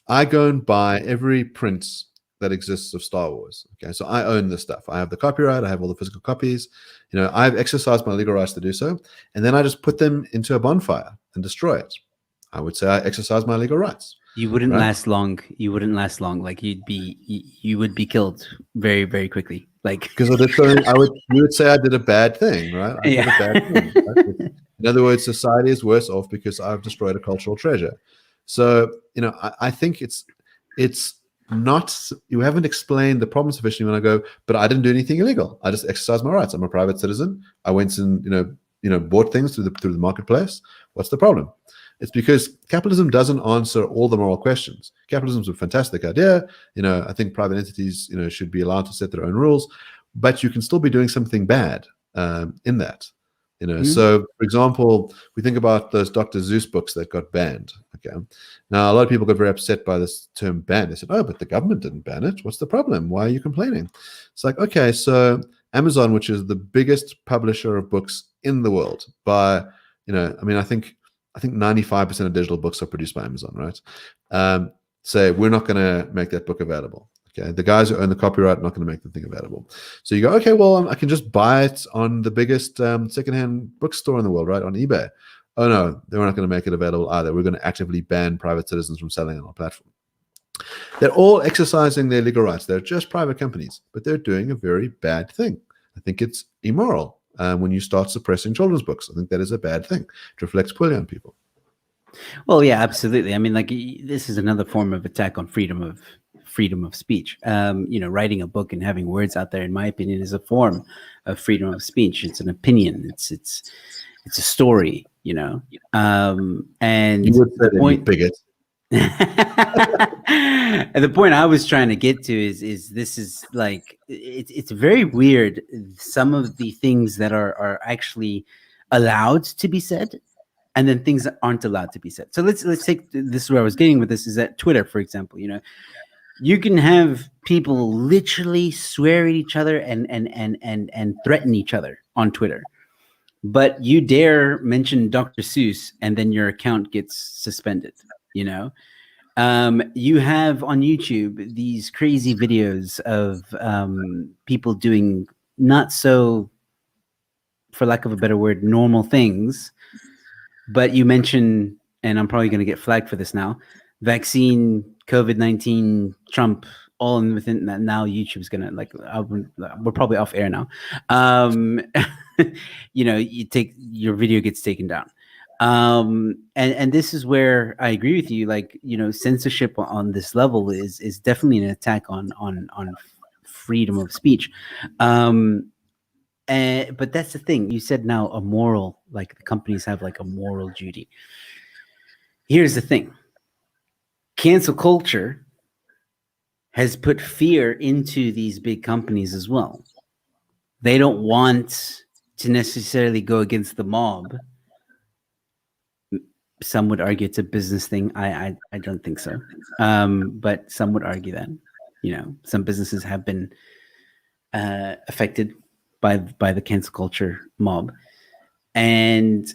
I go and buy every print that exists of Star Wars. Okay, so I own this stuff. I have the copyright. I have all the physical copies. I've exercised my legal rights to do so, and then I just put them into a bonfire and destroy it. I would say I exercise my legal rights. You wouldn't last long. You wouldn't last long. Like you would be killed very, very quickly. Like because I did something, you would say I did a bad thing, right? I did a bad thing. Right? In other words, society is worse off because I've destroyed a cultural treasure. So I think it's not, you haven't explained the problem sufficiently when I go, but I didn't do anything illegal. I just exercised my rights. I'm a private citizen. I went and bought things through the marketplace. What's the problem? It's because capitalism doesn't answer all the moral questions. Capitalism is a fantastic idea. I think private entities, should be allowed to set their own rules, but you can still be doing something bad in that. So for example, we think about those Dr. Seuss books that got banned. Okay. Now, a lot of people got very upset by this term ban. They said, oh, but the government didn't ban it. What's the problem? Why are you complaining? It's like, okay, so Amazon, which is the biggest publisher of books in the world by, I think 95% of digital books are produced by Amazon, right? Say, we're not going to make that book available. Okay, the guys who own the copyright are not going to make the thing available. So you go, okay, well, I can just buy it on the biggest secondhand bookstore in the world, right, on eBay. Oh no, they're not going to make it available either. We're going to actively ban private citizens from selling on our platform. They're all exercising their legal rights. They're just private companies, but they're doing a very bad thing. I think it's immoral when you start suppressing children's books. I think that is a bad thing. It reflects poorly on people. Well, yeah, absolutely. I mean, like this is another form of attack on freedom of speech. Writing a book and having words out there, in my opinion, is a form of freedom of speech. It's an opinion. It's a story. And you would say that you bigot. And the point I was trying to get to is this is like it's very weird. Some of the things that are actually allowed to be said, and then things that aren't allowed to be said. So let's take this is where I was getting with this, is that Twitter, for example, you can have people literally swear at each other and threaten each other on Twitter. but you dare mention Dr. Seuss and then your account gets suspended, you know? You have on YouTube these crazy videos of people doing not so, for lack of a better word, normal things. But you mention, and I'm probably going to get flagged for this now, vaccine, COVID-19, Trump, all in within that. Now YouTube's going to we're probably off air now. You take your video gets taken down. And this is where I agree with you. Like, censorship on this level is definitely an attack on freedom of speech. But that's the thing. You said now a moral, like the companies have like a moral duty. Here's the thing. Cancel culture has put fear into these big companies as well. They don't want to necessarily go against the mob. Some would argue it's a business thing. I don't think so. But some would argue that, some businesses have been affected by the cancel culture mob, and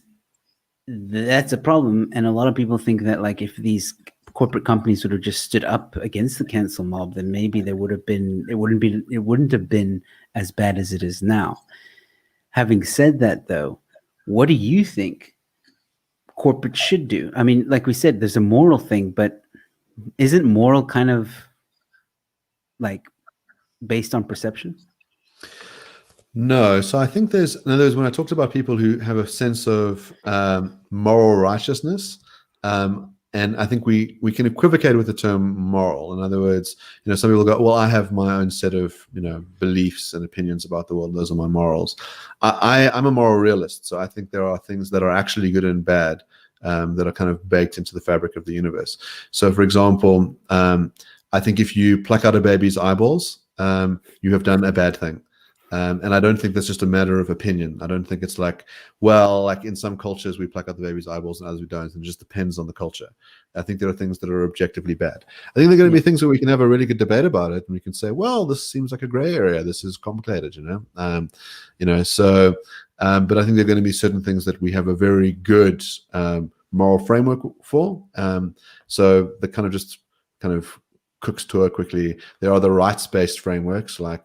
that's a problem. And a lot of people think that, like, if these corporate companies would have just stood up against the cancel mob, then maybe it wouldn't have been as bad as it is now. Having said that, though, what do you think corporate should do? I mean, like we said, there's a moral thing, but isn't moral kind of like based on perception? No, so I think in other words, when I talked about people who have a sense of moral righteousness, and I think we can equivocate with the term moral. In other words, some people go, well, I have my own set of beliefs and opinions about the world. Those are my morals. I'm a moral realist, so I think there are things that are actually good and bad that are kind of baked into the fabric of the universe. So, for example, I think if you pluck out a baby's eyeballs, you have done a bad thing. And I don't think that's just a matter of opinion. I don't think it's like, well, like in some cultures we pluck out the baby's eyeballs and others we don't, and it just depends on the culture. I think there are things that are objectively bad. I think there are going to be things where we can have a really good debate about it, and we can say, well, this seems like a gray area. This is complicated, So, but I think there are going to be certain things that we have a very good moral framework for. So the kind of Cook's tour quickly. There are the rights-based frameworks, like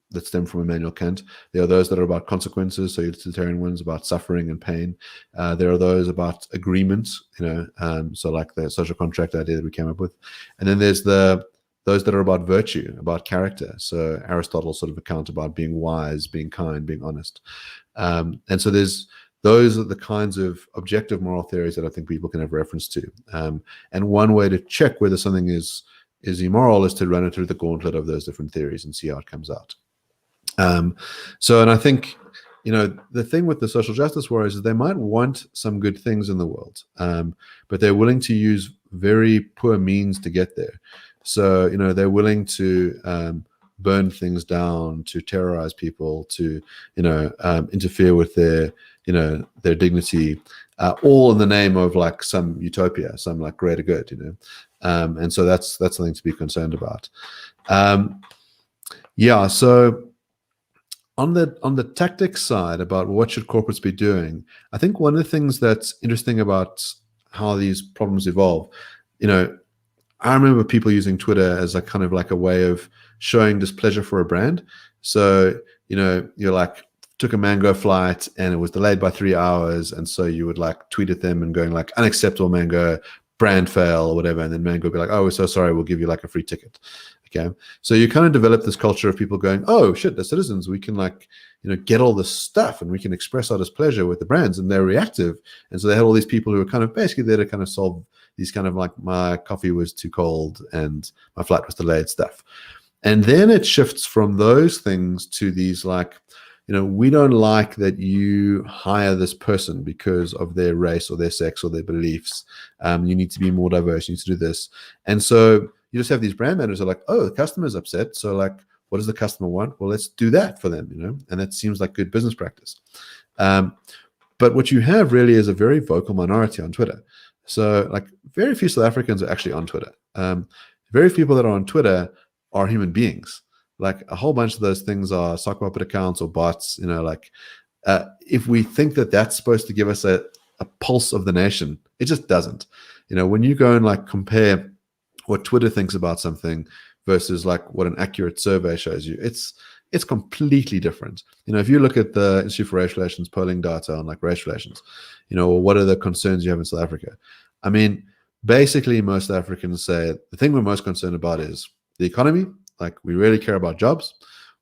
that stem from Immanuel Kant. There are those that are about consequences, so utilitarian ones about suffering and pain. There are those about agreement, so like the social contract idea that we came up with. And then there's those that are about virtue, about character. So Aristotle's sort of account about being wise, being kind, being honest. And so those are the kinds of objective moral theories that I think people can have reference to. And one way to check whether something is immoral is to run it through the gauntlet of those different theories and see how it comes out. And I think, the thing with the social justice warriors is they might want some good things in the world, but they're willing to use very poor means to get there. So, they're willing to burn things down, to terrorize people, to, interfere with their dignity, all in the name of like some utopia, some like greater good, and so that's something to be concerned about. So on the tactics side about what should corporates be doing, I think one of the things that's interesting about how these problems evolve, I remember people using Twitter as a kind of like a way of showing displeasure for a brand. So, you're like, took a Mango flight and it was delayed by 3 hours, and so you would like tweet at them and going like, unacceptable Mango, brand fail or whatever, and then Mango would be like, oh, we're so sorry, we'll give you like a free ticket. Okay, so you kind of develop this culture of people going, oh shit, the citizens, we can like get all this stuff and we can express our displeasure with the brands, and they're reactive. And so they had all these people who were kind of basically there to kind of solve these kind of like, my coffee was too cold and my flight was delayed stuff. And then it shifts from those things to these like, we don't like that you hire this person because of their race or their sex or their beliefs. You need to be more diverse. You need to do this. And so you just have these brand managers who are like, oh, the customer's upset. So like, what does the customer want? Well, let's do that for them, and that seems like good business practice. But what you have really is a very vocal minority on Twitter. So like very few South Africans are actually on Twitter. Very few people that are on Twitter are human beings. Like a whole bunch of those things are sock puppet accounts or bots. Like if we think that that's supposed to give us a pulse of the nation, it just doesn't. When you go and like compare what Twitter thinks about something versus like what an accurate survey shows you, it's completely different. If you look at the Institute for Race Relations polling data on like race relations, what are the concerns you have in South Africa? I mean, basically most Africans say the thing we're most concerned about is the economy. Like we really care about jobs.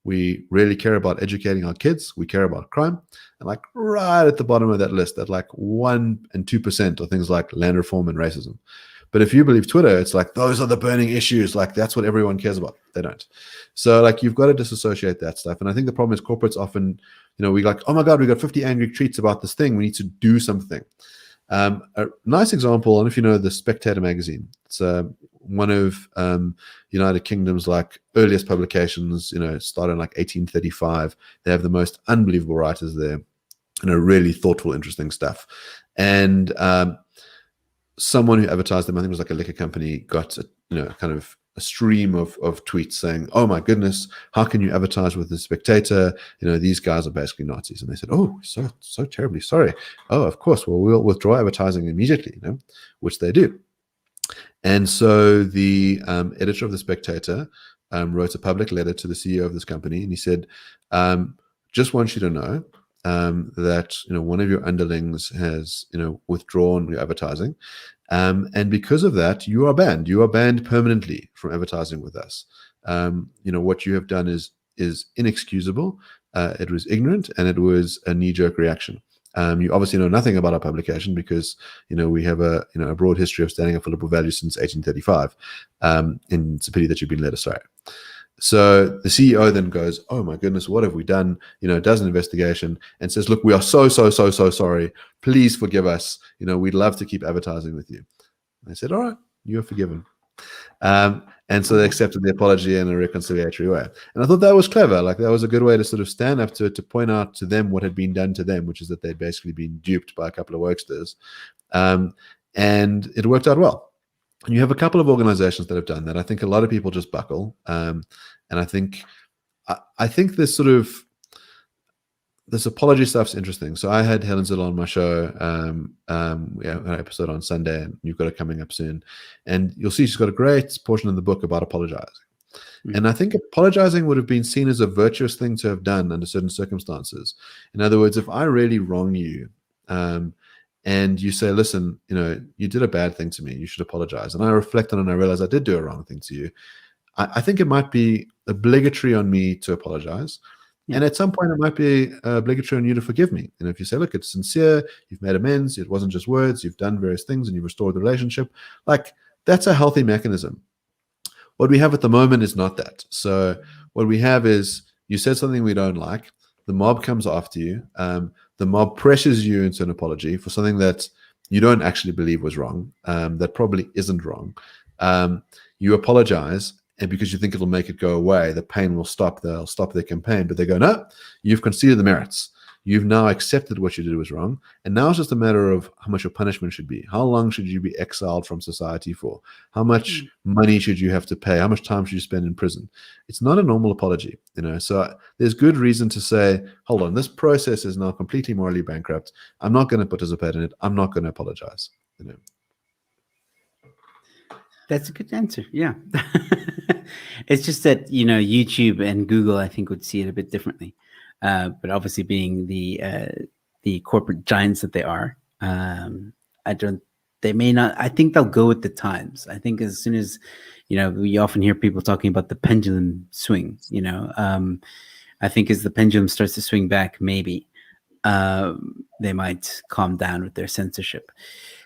We really care about educating our kids. We care about crime. And like right at the bottom of that list, at like 1 and 2% are things like land reform and racism. But if you believe Twitter, it's like those are the burning issues. Like that's what everyone cares about. They don't. So like you've got to disassociate that stuff. And I think the problem is corporates often, we like, oh my God, we got 50 angry tweets about this thing. We need to do something. A nice example, I don't know if you know the Spectator magazine. It's one of United Kingdom's like earliest publications. Started in like 1835. They have the most unbelievable writers there, really thoughtful, interesting stuff. And someone who advertised them, I think it was like a liquor company, got kind of a stream of tweets saying, "Oh my goodness, how can you advertise with the Spectator? These guys are basically Nazis." And they said, "Oh, so terribly sorry. Oh, of course. Well, we'll withdraw advertising immediately." Which they do. And so the editor of the Spectator wrote a public letter to the CEO of this company, and he said, "Just want you to know that one of your underlings has withdrawn your advertising, and because of that, you are banned. You are banned permanently from advertising with us. What you have done is inexcusable. It was ignorant, and it was a knee-jerk reaction. You obviously know nothing about our publication because we have a broad history of standing up for liberal values since 1835, and it's a pity that you've been led astray." So the CEO then goes, "Oh my goodness, what have we done?" Does an investigation and says, "Look, we are so sorry. Please forgive us. We'd love to keep advertising with you." And they said, "All right, you're forgiven." And so they accepted the apology in a reconciliatory way. And I thought that was clever. Like that was a good way to sort of stand up to point out to them what had been done to them, which is that they'd basically been duped by a couple of worksters. And it worked out well. And you have a couple of organizations that have done that. I think a lot of people just buckle. And I think this sort of this apology stuff's interesting. So I had Helen Zittel on my show. We have an episode on Sunday, and you've got it coming up soon. And you'll see she's got a great portion in the book about apologizing. Mm-hmm. And I think apologizing would have been seen as a virtuous thing to have done under certain circumstances. In other words, if I really wrong you, and you say, "Listen, you did a bad thing to me. You should apologize." And I reflect on it and I realize I did do a wrong thing to you. I think it might be obligatory on me to apologize. Yeah. And at some point, it might be obligatory on you to forgive me. If you say, "Look, it's sincere. You've made amends. It wasn't just words. You've done various things and you've restored the relationship." Like that's a healthy mechanism. What we have at the moment is not that. So what we have is you said something we don't like. The mob comes after you. The mob pressures you into an apology for something that you don't actually believe was wrong, that probably isn't wrong. You apologize, and because you think it'll make it go away, the pain will stop. They'll stop their campaign. But they go, "No, you've conceded the merits. You've now accepted what you did was wrong. And now it's just a matter of how much your punishment should be. How long should you be exiled from society for? How much money should you have to pay? How much time should you spend in prison?" It's not a normal apology, So there's good reason to say, hold on, this process is now completely morally bankrupt. I'm not going to participate in it. I'm not going to apologize. That's a good answer. Yeah. It's just that, YouTube and Google, I think, would see it a bit differently. But obviously being the corporate giants that they are, they may not, I think they'll go with the times. I think as soon as, we often hear people talking about the pendulum swing, I think as the pendulum starts to swing back, maybe they might calm down with their censorship.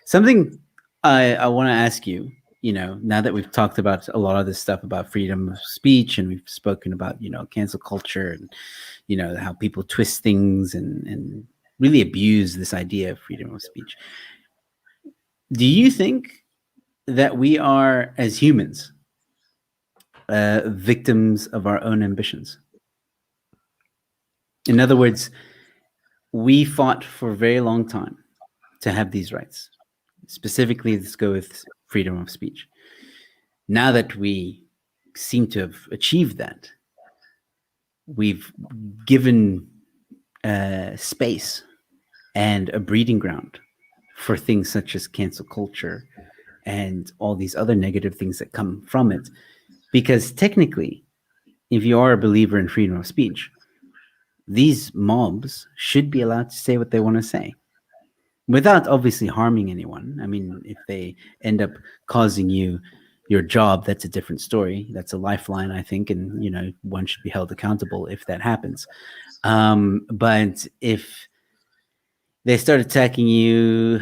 Something I want to ask you, now that we've talked about a lot of this stuff about freedom of speech, and we've spoken about, cancel culture and, how people twist things and really abuse this idea of freedom of speech. Do you think that we are, as humans, victims of our own ambitions? In other words, we fought for a very long time to have these rights. Specifically, let's go with freedom of speech. Now that we seem to have achieved that, we've given space and a breeding ground for things such as cancel culture and all these other negative things that come from it. Because technically, if you are a believer in freedom of speech, these mobs should be allowed to say what they want to say without obviously harming anyone. I mean, if they end up causing you your job, that's a different story. That's a lifeline, I think, and one should be held accountable if that happens. But if they start attacking you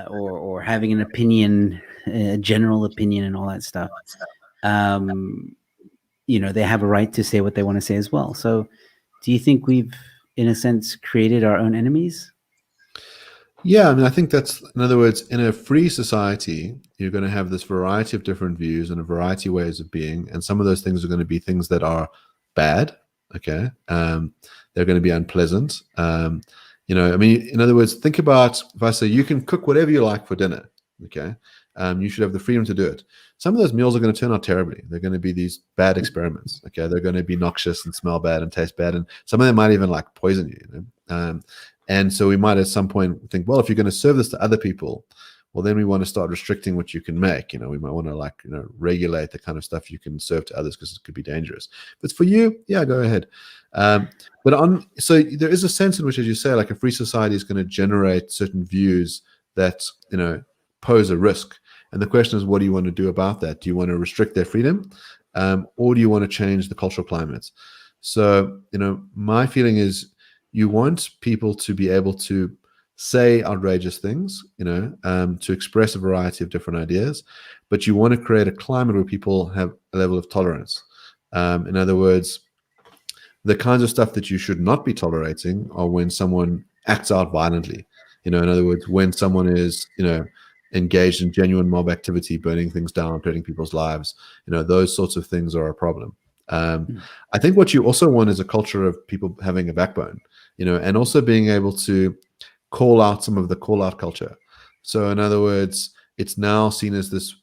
or having an opinion, a general opinion, and all that stuff, um, they have a right to say what they want to say as well. So, do you think we've, in a sense, created our own enemies? Yeah, I mean, I think that's, in other words, in a free society, you're going to have this variety of different views and a variety of ways of being. And some of those things are going to be things that are bad. Okay. They're going to be unpleasant. I mean, in other words, think about if I say you can cook whatever you like for dinner. Okay. You should have the freedom to do it. Some of those meals are going to turn out terribly. They're going to be these bad experiments. Okay. They're going to be noxious and smell bad and taste bad. And some of them might even like poison you. And so we might at some point think, well, if you're going to serve this to other people, well, then we want to start restricting what you can make. We might want to regulate the kind of stuff you can serve to others because it could be dangerous. If it's for you, yeah, go ahead. So there is a sense in which, as you say, like a free society is going to generate certain views that, pose a risk. And the question is, what do you want to do about that? Do you want to restrict their freedom? Or do you want to change the cultural climate? So, my feeling is, you want people to be able to say outrageous things, to express a variety of different ideas, but you want to create a climate where people have a level of tolerance. In other words, the kinds of stuff that you should not be tolerating are when someone acts out violently. In other words, when someone is, engaged in genuine mob activity, burning things down, threatening people's lives, those sorts of things are a problem. I think what you also want is a culture of people having a backbone, and also being able to call out some of the call out culture. So in other words, it's now seen as this,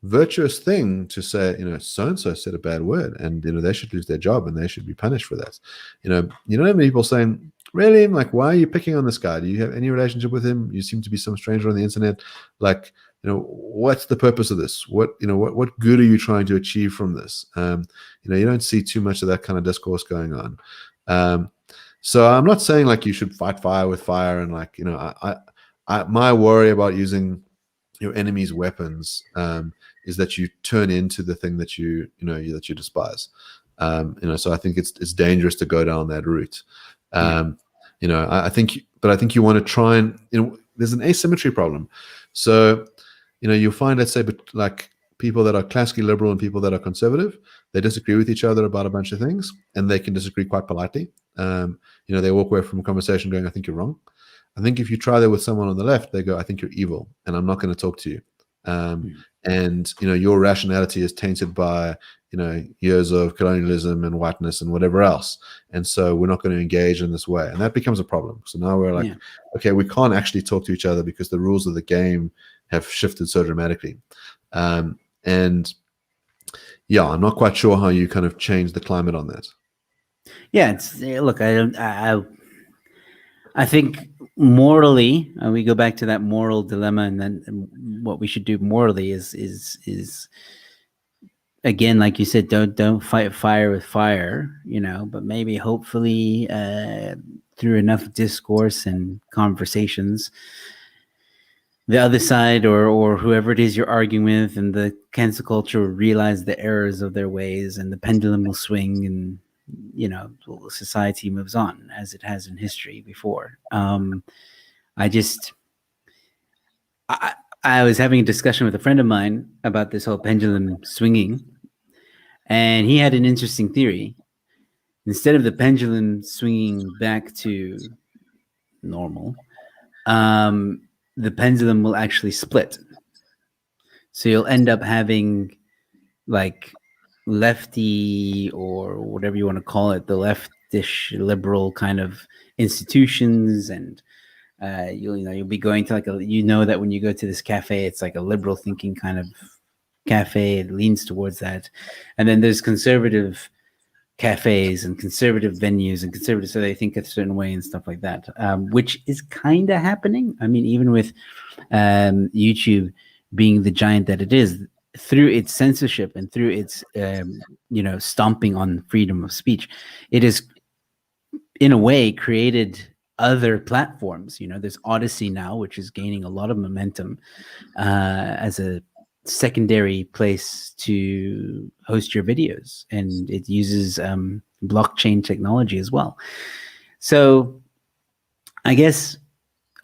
virtuous thing to say, so-and-so said a bad word and, they should lose their job and they should be punished for that. You don't have many people saying, really? Like, why are you picking on this guy? Do you have any relationship with him? You seem to be some stranger on the internet. Like, what's the purpose of this? What good are you trying to achieve from this? You don't see too much of that kind of discourse going on. So I'm not saying like you should fight fire with fire, and like, my worry about using your enemy's weapons is that you turn into the thing that you despise. So I think it's dangerous to go down that route. I think you want to try and, there's an asymmetry problem. So, you'll find, let's say, but like people that are classically liberal and people that are conservative, they disagree with each other about a bunch of things, and they can disagree quite politely. They walk away from a conversation going, I think you're wrong. I think if you try that with someone on the left, they go, I think you're evil and I'm not going to talk to you. And, your rationality is tainted by, years of colonialism and whiteness and whatever else. And so we're not going to engage in this way. And that becomes a problem. So now we're like, okay, we can't actually talk to each other because the rules of the game have shifted so dramatically. And yeah, I'm not quite sure how you kind of change the climate on that. Yeah, look, I think morally, we go back to that moral dilemma, and then what we should do morally is again, like you said, don't fight fire with fire, but maybe hopefully through enough discourse and conversations, the other side or whoever it is you're arguing with and the cancel culture will realize the errors of their ways, and the pendulum will swing, and society moves on as it has in history before. I was having a discussion with a friend of mine about this whole pendulum swinging, and he had an interesting theory. Instead of the pendulum swinging back to normal, the pendulum will actually split. So you'll end up having like lefty, or whatever you want to call it, the leftish liberal kind of institutions, and you'll be going to like that when you go to this cafe, it's like a liberal thinking kind of cafe. It leans towards that. And then there's conservative cafes and conservative venues and conservative, so they think a certain way and stuff like that, which is kind of happening. I mean, even with YouTube being the giant that it is, through its censorship and through its stomping on freedom of speech, it is in a way created other platforms. There's Odyssey now, which is gaining a lot of momentum as a secondary place to host your videos, and it uses blockchain technology as well. So I guess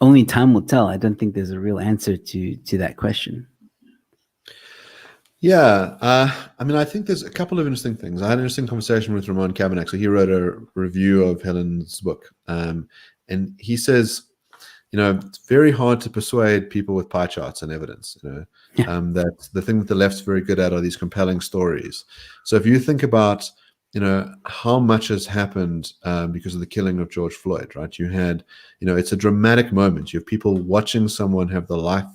only time will tell. I don't think there's a real answer to that question. Yeah, I mean, I think there's a couple of interesting things. I had an interesting conversation with Ramon Cabernet. So he wrote a review of Helen's book, and he says, it's very hard to persuade people with pie charts and evidence. Yeah. That the thing that the left's very good at are these compelling stories. So if you think about, how much has happened because of the killing of George Floyd, right? You had, it's a dramatic moment. You have people watching someone have the life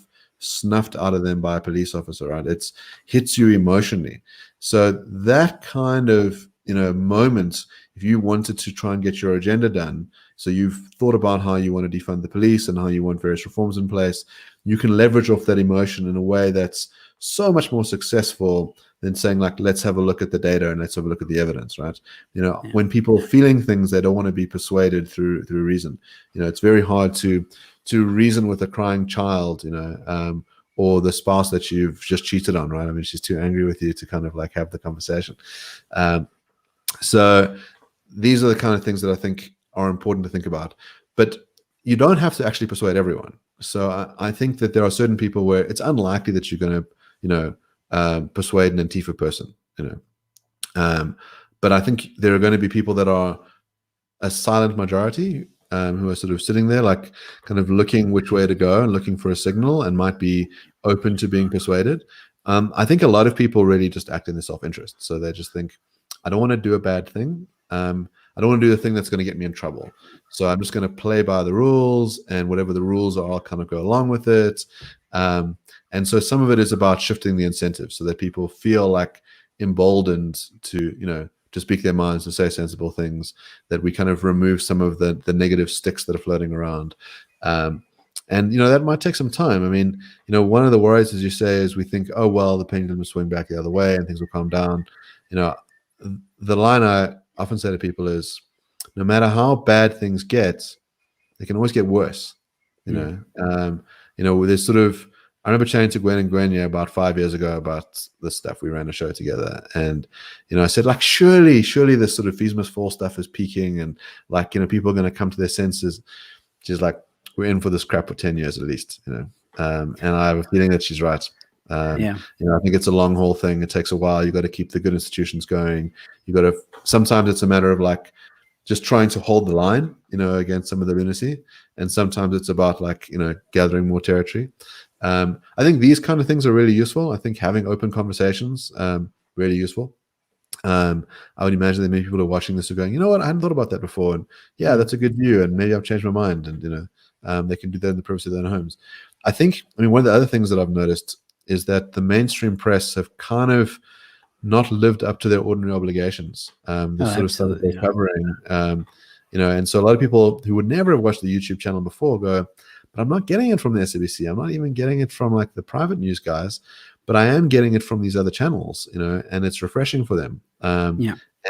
snuffed out of them by a police officer, right? It's hits you emotionally. So that kind of moment, if you wanted to try and get your agenda done, so you've thought about how you want to defund the police and how you want various reforms in place, you can leverage off that emotion in a way that's so much more successful than saying, like, let's have a look at the data and let's have a look at the evidence, right? When people are feeling things, they don't want to be persuaded through reason. It's very hard to reason with a crying child, or the spouse that you've just cheated on, right? I mean, she's too angry with you to kind of like have the conversation. So these are the kind of things that I think are important to think about. But you don't have to actually persuade everyone. So I think that there are certain people where it's unlikely that you're going to, persuade an Antifa person, but I think there are going to be people that are a silent majority, who are sort of sitting there, like kind of looking which way to go and looking for a signal and might be open to being persuaded. I think a lot of people really just act in their self-interest. So they just think, I don't want to do a bad thing. I don't want to do the thing that's going to get me in trouble. So I'm just going to play by the rules, and whatever the rules are, I'll kind of go along with it. And so some of it is about shifting the incentive so that people feel like emboldened to, to speak their minds, to say sensible things, that we kind of remove some of the negative sticks that are floating around. And, that might take some time. I mean, one of the worries, as you say, is we think, oh, well, the pendulum will swing back the other way and things will calm down. The line I often say to people is, no matter how bad things get, they can always get worse. There's sort of, I remember chatting to Gwen and Gwen about 5 years ago about this stuff. We ran a show together, and I said, like, surely this sort of fees must fall stuff is peaking, and like, people are going to come to their senses. She's like, we're in for this crap for 10 years at least, and I have a feeling that she's right. I think it's a long haul thing. It takes a while. You got to keep the good institutions going. You got to, sometimes it's a matter of like just trying to hold the line, against some of the lunacy, and sometimes it's about like, gathering more territory. I think these kind of things are really useful. I think having open conversations, really useful. I would imagine that many people are watching this are going, you know what, I hadn't thought about that before, and yeah, that's a good view, and maybe I've changed my mind, and they can do that in the privacy of their own homes. I think, one of the other things that I've noticed is that the mainstream press have kind of not lived up to their ordinary obligations. This sort of stuff that they're covering, and so a lot of people who would never have watched the YouTube channel before go, but I'm not getting it from the SABC. I'm not even getting it from like the private news guys, but I am getting it from these other channels, and it's refreshing for them.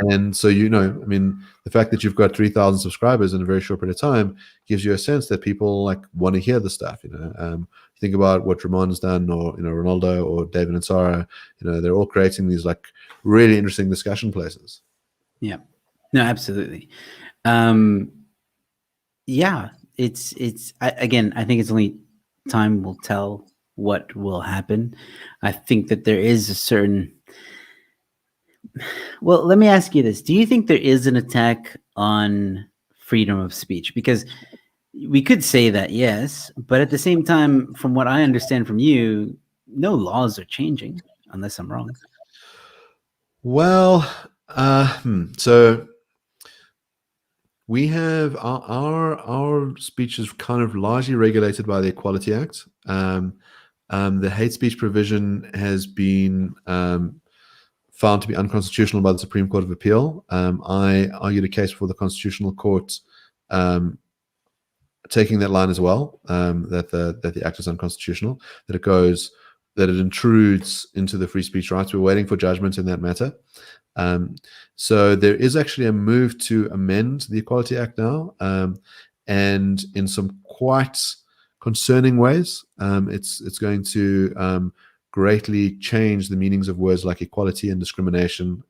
And so, the fact that you've got 3,000 subscribers in a very short period of time gives you a sense that people like want to hear the stuff. Think about what Ramon's done, or Ronaldo, or David and Sarah. They're all creating these like really interesting discussion places. Yeah, no, absolutely. Again, I think it's only time will tell what will happen. I think that there is a certain. Well, let me ask you this. Do you think there is an attack on freedom of speech? Because we could say that, yes, but at the same time, from what I understand from you, no laws are changing, unless I'm wrong. Well, so we have our speech is kind of largely regulated by the Equality Act. The hate speech provision has been found to be unconstitutional by the Supreme Court of Appeal. I argued a case for the Constitutional Court taking that line as well, that the act is unconstitutional, that it intrudes into the free speech rights. We're waiting for judgment in that matter. So there is actually a move to amend the Equality Act now, and in some quite concerning ways. It's going to greatly change the meanings of words like equality and discrimination.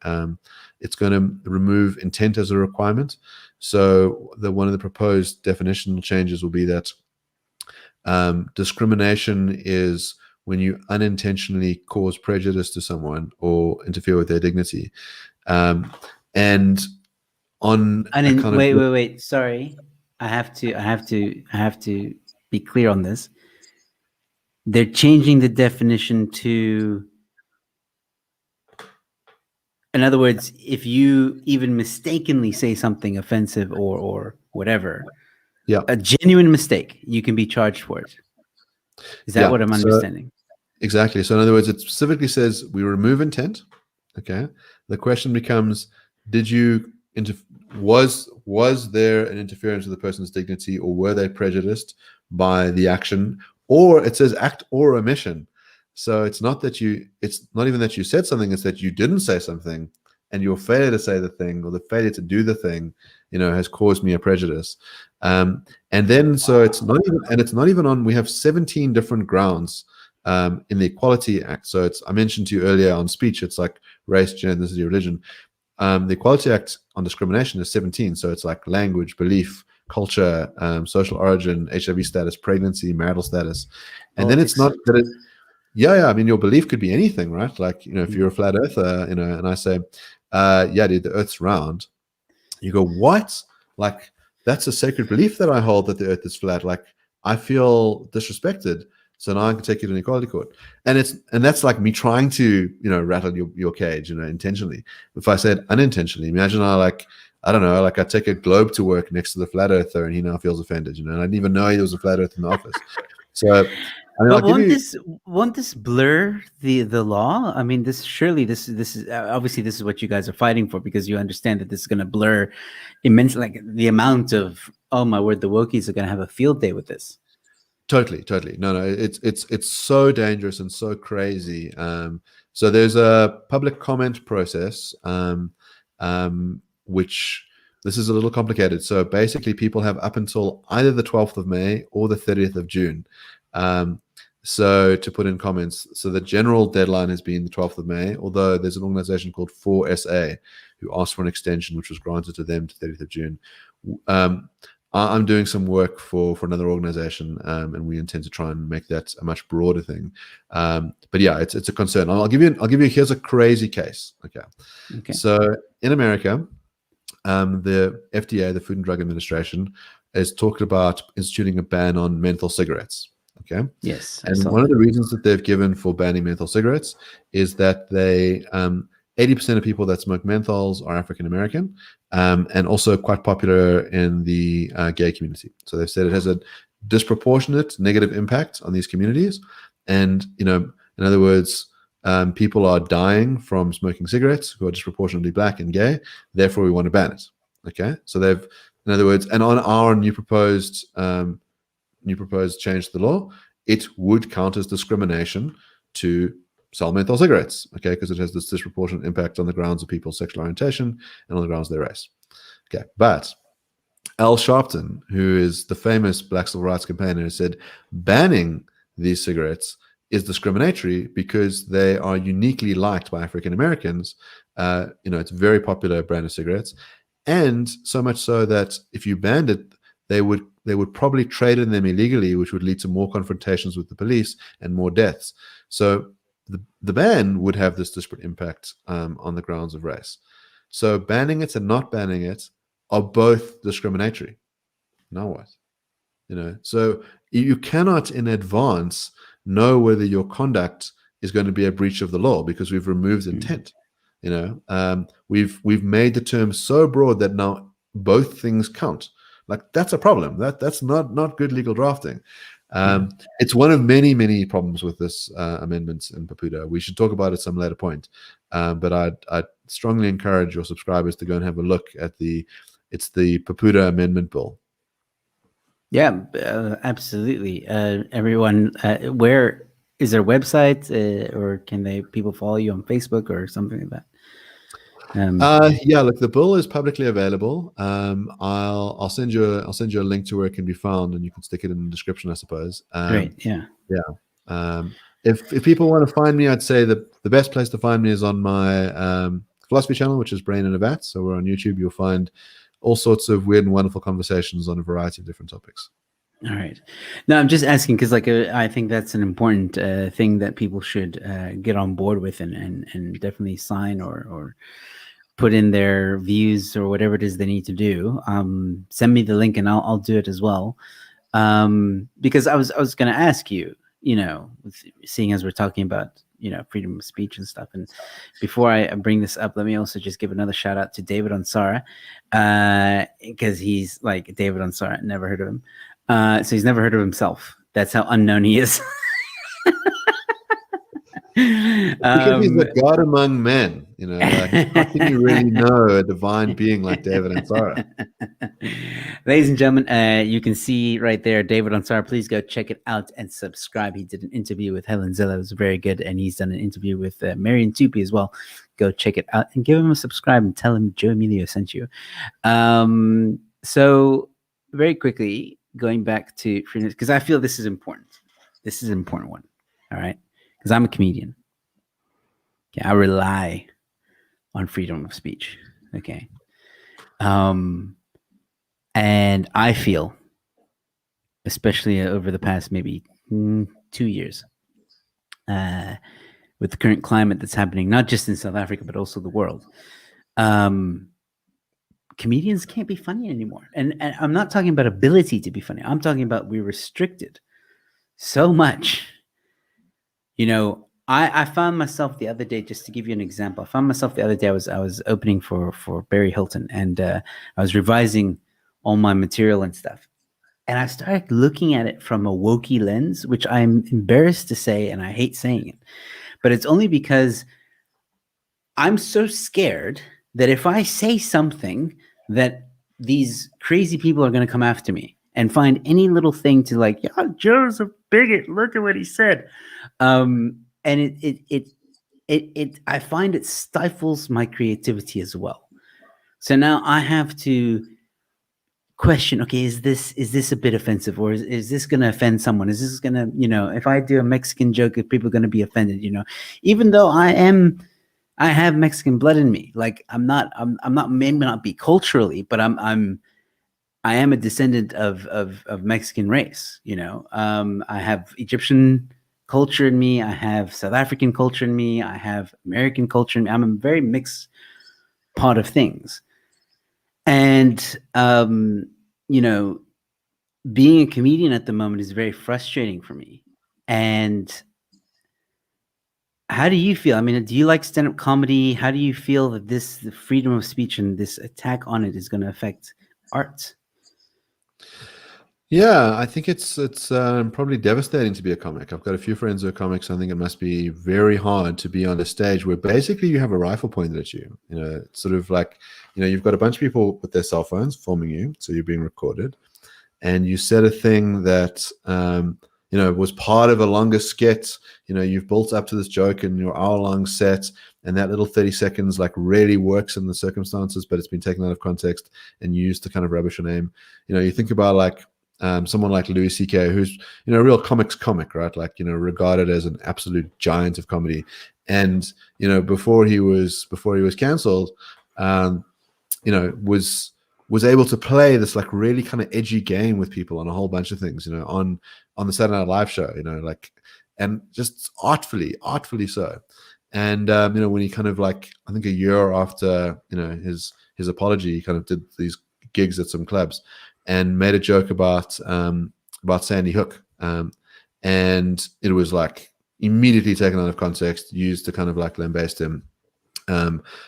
It's going to remove intent as a requirement. So one of the proposed definitional changes will be that discrimination is when you unintentionally cause prejudice to someone or interfere with their dignity. And on wait. Sorry, I have to be clear on this. They're changing the definition to, in other words, if you even mistakenly say something offensive or whatever, a genuine mistake, you can be charged for it. Is that what I'm understanding? Exactly. So in other words, it specifically says we remove intent. Okay. The question becomes, was there an interference with the person's dignity, or were they prejudiced by the action? Or it says act or omission. So it's not even that you said something, it's that you didn't say something, and your failure to say the thing or the failure to do the thing, has caused me a prejudice. And then, so it's not even on, we have 17 different grounds in the Equality Act. So I mentioned to you earlier on speech, it's like race, gender, ethnicity, religion. The Equality Act on discrimination is 17. So it's like language, belief, culture, social origin, HIV status, pregnancy, marital status. And politics. Then it's not that I mean, your belief could be anything, right? Like, if you're a flat earther, and I say, dude, the earth's round. You go, what? Like, that's a sacred belief that I hold, that the earth is flat. Like, I feel disrespected. So now I can take you to an equality court. And that's like me trying to, rattle your cage, intentionally. If I said unintentionally, imagine I take a globe to work next to the flat earther and he now feels offended, and I didn't even know he was a flat earther in the office. So, I mean, but won't this blur the law? I mean, this is obviously this is what you guys are fighting for, because you understand that this is going to blur immensely, like the amount of, oh my word, the wokies are going to have a field day with this. Totally. No, it's so dangerous and so crazy. So there's a public comment process, which this is a little complicated. So basically, people have up until either the 12th of May or the 30th of June. So to put in comments, so the general deadline has been the 12th of May, although there's an organization called 4SA who asked for an extension, which was granted to them to 30th of June. I'm doing some work for another organization, and we intend to try and make that a much broader thing. But yeah, it's a concern. I'll give you, here's a crazy case. Okay. So in America, the FDA, the Food and Drug Administration, has talked about instituting a ban on menthol cigarettes. Okay. Yes. And one of the reasons that they've given for banning menthol cigarettes is that they 80% of people that smoke menthols are African American, and also quite popular in the gay community. So they've said it has a disproportionate negative impact on these communities. And, in other words, people are dying from smoking cigarettes who are disproportionately black and gay. Therefore, we want to ban it. Okay. So in other words, and on our new proposed change to the law, it would count as discrimination to sell menthol cigarettes, okay, because it has this disproportionate impact on the grounds of people's sexual orientation and on the grounds of their race. Okay, but Al Sharpton, who is the famous Black Civil Rights campaigner, said banning these cigarettes is discriminatory because they are uniquely liked by African Americans. It's a very popular brand of cigarettes, and so much so that if you banned it, they would probably trade in them illegally, which would lead to more confrontations with the police and more deaths. So the ban would have this disparate impact on the grounds of race. So banning it and not banning it are both discriminatory. Now what? So you cannot in advance know whether your conduct is going to be a breach of the law because we've removed intent. We've made the term so broad that now both things count. Like, that's a problem. That's not good legal drafting. It's one of many problems with this amendment in Papuda. We should talk about it some later point. But I'd strongly encourage your subscribers to go and have a look at it's the Papuda Amendment Bill. Yeah, absolutely. Everyone, where is their website, or can people follow you on Facebook or something like that? Yeah, look, the bill is publicly available. I'll send you a link to where it can be found, and you can stick it in the description, I suppose. Great. Yeah. If people want to find me, I'd say the best place to find me is on my philosophy channel, which is Brain in a Vat. So we're on YouTube. You'll find all sorts of weird and wonderful conversations on a variety of different topics. All right. No, I'm just asking because, like, I think that's an important thing that people should get on board with, and definitely sign or put in their views or whatever it is they need to do. Send me the link and I'll do it as well. Because I was going to ask you, seeing as we're talking about, freedom of speech and stuff. And before I bring this up, let me also just give another shout out to David Onsara, because he's like, David Onsara, never heard of him. So he's never heard of himself. That's how unknown he is. Because he's a god among men, like, how can you really know a divine being like David Ansara? Ladies and gentlemen, you can see right there, David Ansara. Please go check it out and subscribe. He did an interview with Helen Zilla. It was very good. And he's done an interview with Marion Tupi as well. Go check it out and give him a subscribe and tell him Joe Emilio sent you. So very quickly, going back to freedom, because I feel this is important. This is an important one. All right. Because I'm a comedian. Okay, I rely on freedom of speech. Okay. And I feel, especially over the past maybe 2 years, with the current climate that's happening, not just in South Africa, but also the world, comedians can't be funny anymore. And I'm not talking about ability to be funny. I'm talking about we're restricted so much. I found myself the other day, just to give you an example, I was opening for Barry Hilton, and I was revising all my material and stuff. And I started looking at it from a wokey lens, which I'm embarrassed to say, and I hate saying it. But it's only because I'm so scared that if I say something, that these crazy people are going to come after me and find any little thing to, like, yeah, Joe's a bigot. Look at what he said. And I find it stifles my creativity as well. So now I have to question, okay, is this a bit offensive, or is this going to offend someone? Is this going to, if I do a Mexican joke, if people are going to be offended, even though I have Mexican blood in me. Like, I'm not, maybe not be culturally, but I am a descendant of Mexican race. I have Egyptian culture in me. I have South African culture in me. I have American culture in me. I'm a very mixed pot of things. And, being a comedian at the moment is very frustrating for me. And how do you feel? I mean, do you like stand-up comedy? How do you feel that the freedom of speech and this attack on it is going to affect art? Yeah, I think it's probably devastating to be a comic. I've got a few friends who are comics. I think it must be very hard to be on a stage where basically you have a rifle pointed at you. It's sort of like, you've got a bunch of people with their cell phones filming you, so you're being recorded, and you said a thing that was part of a longer skit. You've built up to this joke in your hour-long set, and that little 30 seconds like really works in the circumstances, but it's been taken out of context and used to kind of rubbish a name. You think about like someone like Louis C.K., who's a real comics comic, right? Like, regarded as an absolute giant of comedy. And before he was canceled, was able to play this like really kind of edgy game with people on a whole bunch of things, on the Saturday Night Live show, like, and just artfully so. And when he kind of, like, I think a year after his apology, he kind of did these gigs at some clubs and made a joke about Sandy Hook, and it was like immediately taken out of context, used to kind of like lambaste him.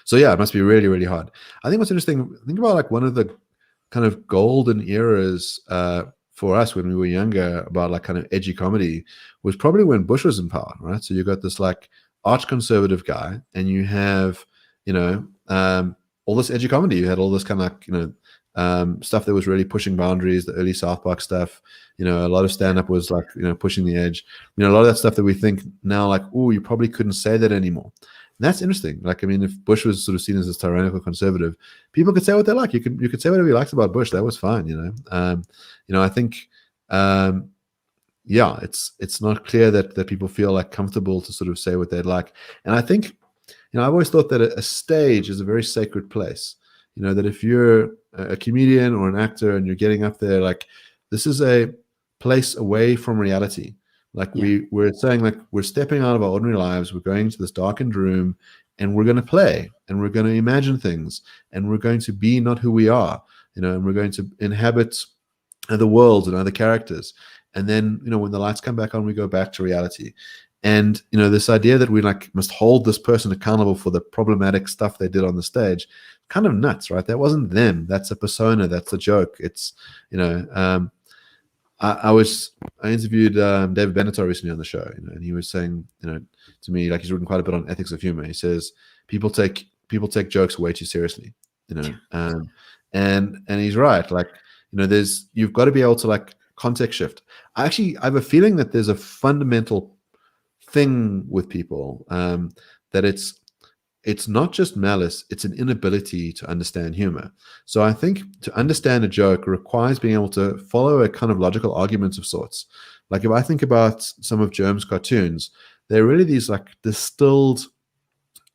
So yeah, it must be really, really hard. I think what's interesting, think about like one of the kind of golden eras for us when we were younger about like kind of edgy comedy was probably when Bush was in power, right? So you got this like arch conservative guy, and you have, you know, all this edgy comedy. You had all this kind of like, you know, stuff that was really pushing boundaries, the early South Park stuff. You know, a lot of stand up was like, you know, pushing the edge. You know, a lot of that stuff that we think now, like, oh, you probably couldn't say that anymore. And that's interesting. Like, I mean, if Bush was sort of seen as this tyrannical conservative, people could say what they like. You could say whatever you liked about Bush. That was fine. You know, I think, yeah, it's not clear that people feel like comfortable to sort of say what they'd like. And I think, you know, I've always thought that a stage is a very sacred place. You know, that if you're a comedian or an actor and you're getting up there, like, this is a place away from reality. Like, we're saying, like, we're stepping out of our ordinary lives, we're going into this darkened room, and we're going to play, and we're going to imagine things, and we're going to be not who we are, you know, and we're going to inhabit other worlds and other characters. And then, you know, when the lights come back on, we go back to reality. And, you know, this idea that we like must hold this person accountable for the problematic stuff they did on the stage, kind of nuts, right? That wasn't them. That's a persona. That's a joke. It's, you know, I interviewed David Benatar recently on the show, you know, and he was saying, you know, to me, like, he's written quite a bit on ethics of humor. He says people take jokes way too seriously, you know, and he's right. Like, you know, you've got to be able to like context shift. I have a feeling that there's a fundamental thing with people, that it's not just malice, it's an inability to understand humor. So I think to understand a joke requires being able to follow a kind of logical argument of sorts. Like, if I think about some of Germ's cartoons, they're really these like distilled,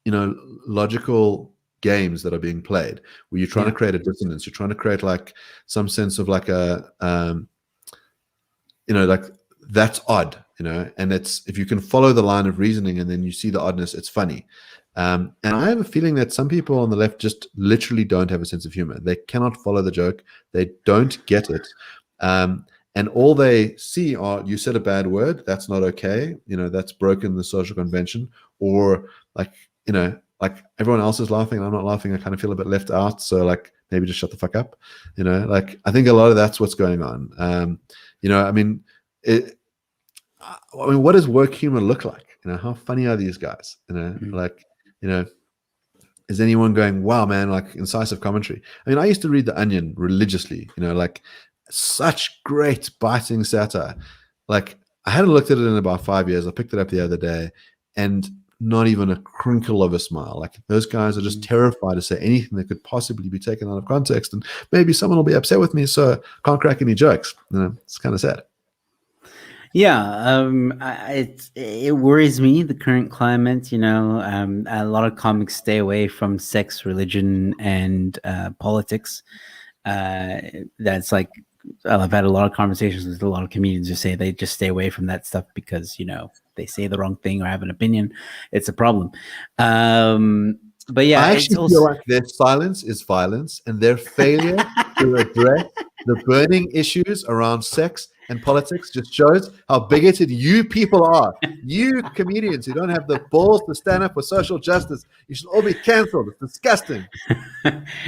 you know, logical games that are being played, where you're trying to create a dissonance. You're trying to create like some sense of like a, you know, like, that's odd, you know, and it's, if you can follow the line of reasoning and then you see the oddness, it's funny. And I have a feeling that some people on the left just literally don't have a sense of humor. They cannot follow the joke. They don't get it. And all they see are, you said a bad word, that's not okay, you know, that's broken the social convention. Or like, you know, like, everyone else is laughing, I'm not laughing, I kind of feel a bit left out, so like, maybe just shut the fuck up, you know. Like, I think a lot of that's what's going on. You know, I mean, what does work humor look like? You know, how funny are these guys? You know, like, you know, is anyone going, wow, man, like, incisive commentary? I mean, I used to read The Onion religiously, you know, like, such great biting satire. Like, I hadn't looked at it in about 5 years. I picked it up the other day, and not even a crinkle of a smile. Like, those guys are just terrified to say anything that could possibly be taken out of context, and maybe someone will be upset with me, so can't crack any jokes. You know, it's kind of sad. Yeah, it worries me, the current climate. You know, a lot of comics stay away from sex, religion, and politics. That's like, I've had a lot of conversations with a lot of comedians who say they just stay away from that stuff because, you know, they say the wrong thing or have an opinion. It's a problem. But yeah, I actually feel like their silence is violence, and their failure to address the burning issues around sex and politics just shows how bigoted you people are. You comedians who don't have the balls to stand up for social justice, you should all be canceled. It's disgusting.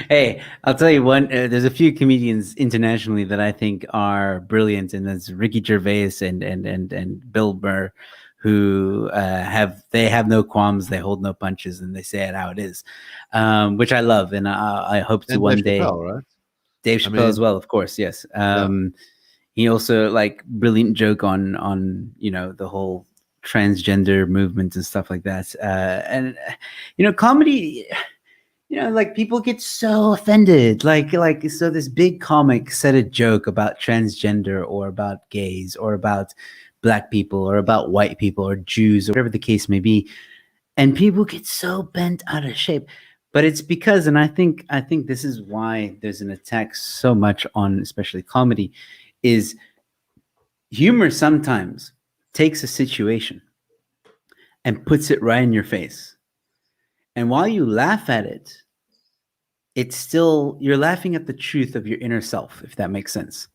Hey, I'll tell you one. There's a few comedians internationally that I think are brilliant, and that's Ricky Gervais and Bill Burr, who have no qualms, they hold no punches, and they say it how it is, which I love, and I hope to And one Dave day. Chappelle, right? Dave Chappelle as well, of course, yes. He also, like, brilliant joke on you know, the whole transgender movement and stuff like that, and you know, comedy. You know, like, people get so offended. Like, so this big comic said a joke about transgender or about gays or about black people or about white people or Jews or whatever the case may be, and people get so bent out of shape. But it's because, and I think this is why there's an attack so much on especially comedy, is humor sometimes takes a situation and puts it right in your face. And while you laugh at it, it's still, you're laughing at the truth of your inner self, if that makes sense.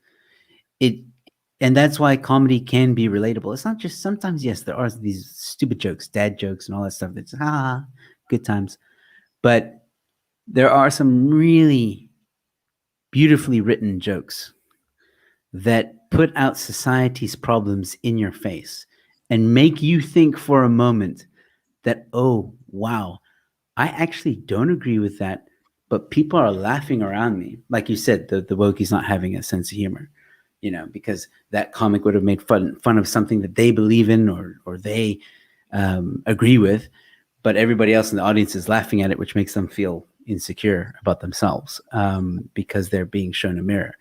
And that's why comedy can be relatable. It's not just, sometimes, yes, there are these stupid jokes, dad jokes, and all that stuff. That's good times. But there are some really beautifully written jokes that put out society's problems in your face and make you think for a moment that, oh, wow, I actually don't agree with that, but people are laughing around me. Like you said, the wokie's not having a sense of humor, because that comic would have made fun of something that they believe in or they agree with, but everybody else in the audience is laughing at it, which makes them feel insecure about themselves because they're being shown a mirror.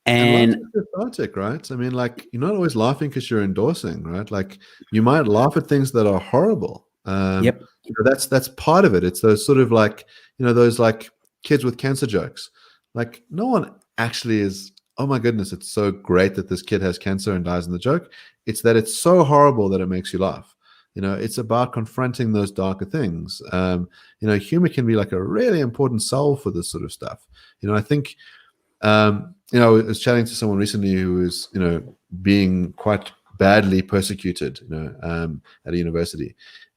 And And laughing is cathartic, right? I mean, like, you're not always laughing because you're endorsing, right? Like, you might laugh at things that are horrible. yep, That's part of it. It's those sort of like, those like kids with cancer jokes. Like, no one actually is, oh my goodness, it's so great that this kid has cancer and dies in the joke. It's that it's so horrible that it makes you laugh. It's about confronting those darker things. Humor can be like a really important solve for this sort of stuff. I think I was chatting to someone recently who was, being quite badly persecuted, at a university.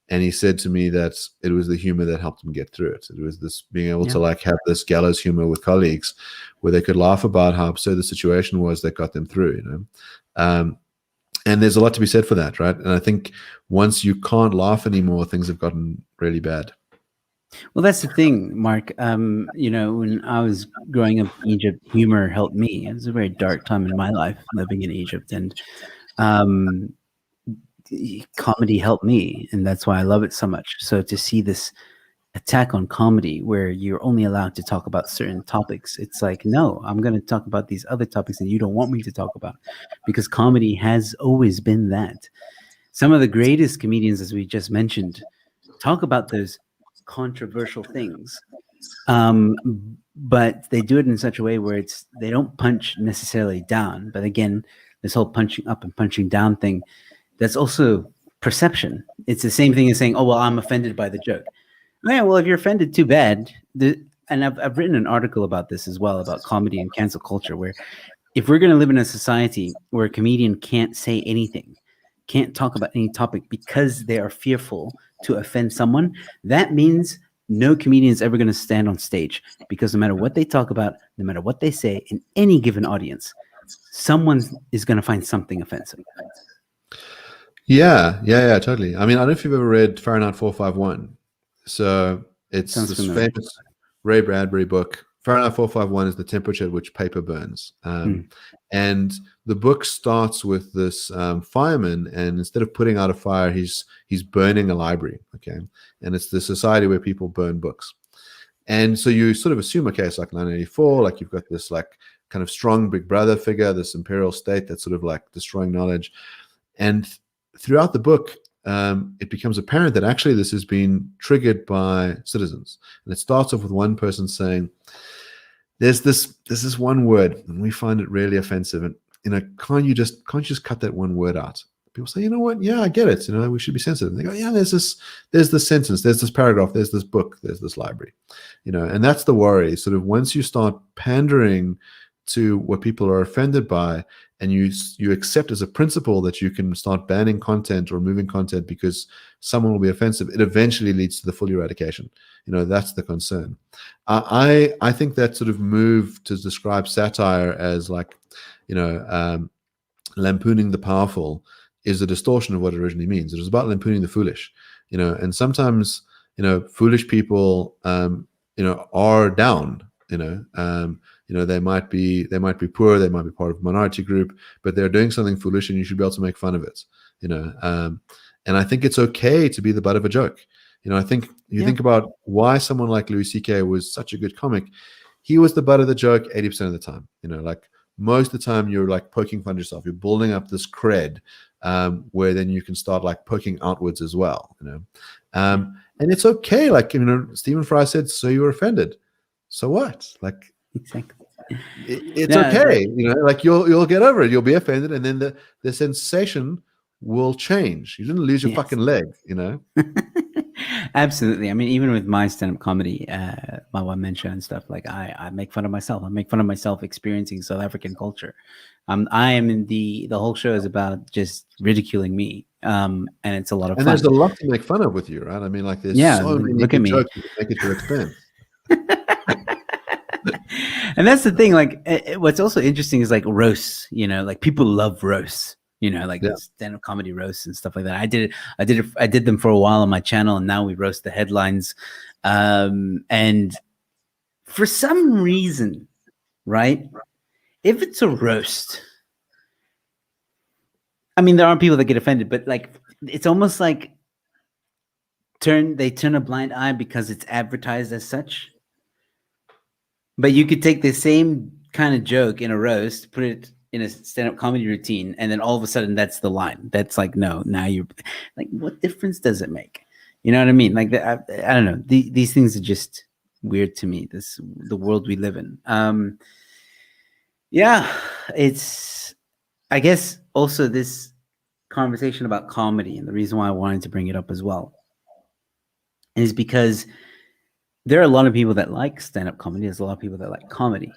And he said to me that it was the humor that helped him get through it. It was this being able to like have this gallows humor with colleagues where they could laugh about how absurd the situation was that got them through, and there's a lot to be said for that, right? And I think once you can't laugh anymore, things have gotten really bad. well, that's the thing, Mark. When I was growing up in Egypt, humor helped me. It was a very dark time in my life living in Egypt, and um, comedy helped me, and that's why I love it so much. So to see this attack on comedy where you're only allowed to talk about certain topics, it's like, no, I'm going to talk about these other topics that you don't want me to talk about, because comedy has always been that. Some of the greatest comedians, as we just mentioned, talk about those controversial things, um, but they do it in such a way where they don't punch necessarily down. But again, this whole punching up and punching down thing, that's also perception. It's the same thing as saying, oh, well, I'm offended by the joke. Yeah, well, if you're offended, too bad. And I've written an article about this as well, about comedy and cancel culture, where if we're going to live in a society where a comedian can't say anything, can't talk about any topic because they are fearful to offend someone, that means no comedian is ever going to stand on stage, because no matter what they talk about, no matter what they say in any given audience, someone is going to find something offensive. Yeah, totally. I mean, I don't know if you've ever read Fahrenheit 451. So it's Sounds this familiar. famous Ray Bradbury book. Fahrenheit 451 is the temperature at which paper burns. And the book starts with this fireman, and instead of putting out a fire, he's burning a library. Okay, and it's the society where people burn books. And so you sort of assume, okay, it's like 1984, like you've got this like kind of strong big brother figure, this imperial state that's sort of like destroying knowledge. And throughout the book, it becomes apparent that actually this has been triggered by citizens. And it starts off with one person saying, there's this one word and we find it really offensive, and can't you just cut that one word out? People say, you know what, yeah, I get it, we should be sensitive. And they go, yeah, there's this sentence, there's this paragraph, there's this book, there's this library, and that's the worry. Sort of once you start pandering to what people are offended by, and you accept as a principle that you can start banning content or removing content because someone will be offensive, it eventually leads to the full eradication. That's the concern. I think that sort of move to describe satire as like, lampooning the powerful is a distortion of what it originally means. It was about lampooning the foolish, and sometimes, foolish people, are down, they might be poor, they might be part of a minority group, but they're doing something foolish, and you should be able to make fun of it. And I think it's okay to be the butt of a joke. I think you think about why someone like Louis C.K. was such a good comic. He was the butt of the joke 80% of the time. Like most of the time you're like poking fun at yourself. You're building up this cred, where then you can start like poking outwards as well. And it's okay. Like, Stephen Fry said, so you were offended. So what? Like, Exactly. It's okay. Like you'll get over it. You'll be offended, and then the sensation will change. You didn't lose your fucking leg. Absolutely. I mean, even with my stand-up comedy, my one-man show and stuff, like I make fun of myself. I make fun of myself experiencing South African culture. I am in the whole show is about just ridiculing me, and it's a lot of and fun. There's a lot to make fun of with you, right? I mean, like there's so many look at me. jokes to make it your expense. And that's the thing. Like, what's also interesting is like roasts. Like people love roasts. like Yeah. the stand-up comedy roasts and stuff like that. I did them for a while on my channel, and now we roast the headlines. And for some reason, right? If it's a roast, I mean, there are people that get offended, but like, it's almost like they turn a blind eye because it's advertised as such. But you could take the same kind of joke in a roast, put it in a stand-up comedy routine, and then all of a sudden that's the line. That's like, no, now you're like, what difference does it make? You know what I mean? Like, I don't know. These things are just weird to me. The world we live in. Yeah, it's. I guess also this conversation about comedy, and the reason why I wanted to bring it up as well is because there are a lot of people that like stand-up comedy. There's a lot of people that like comedy.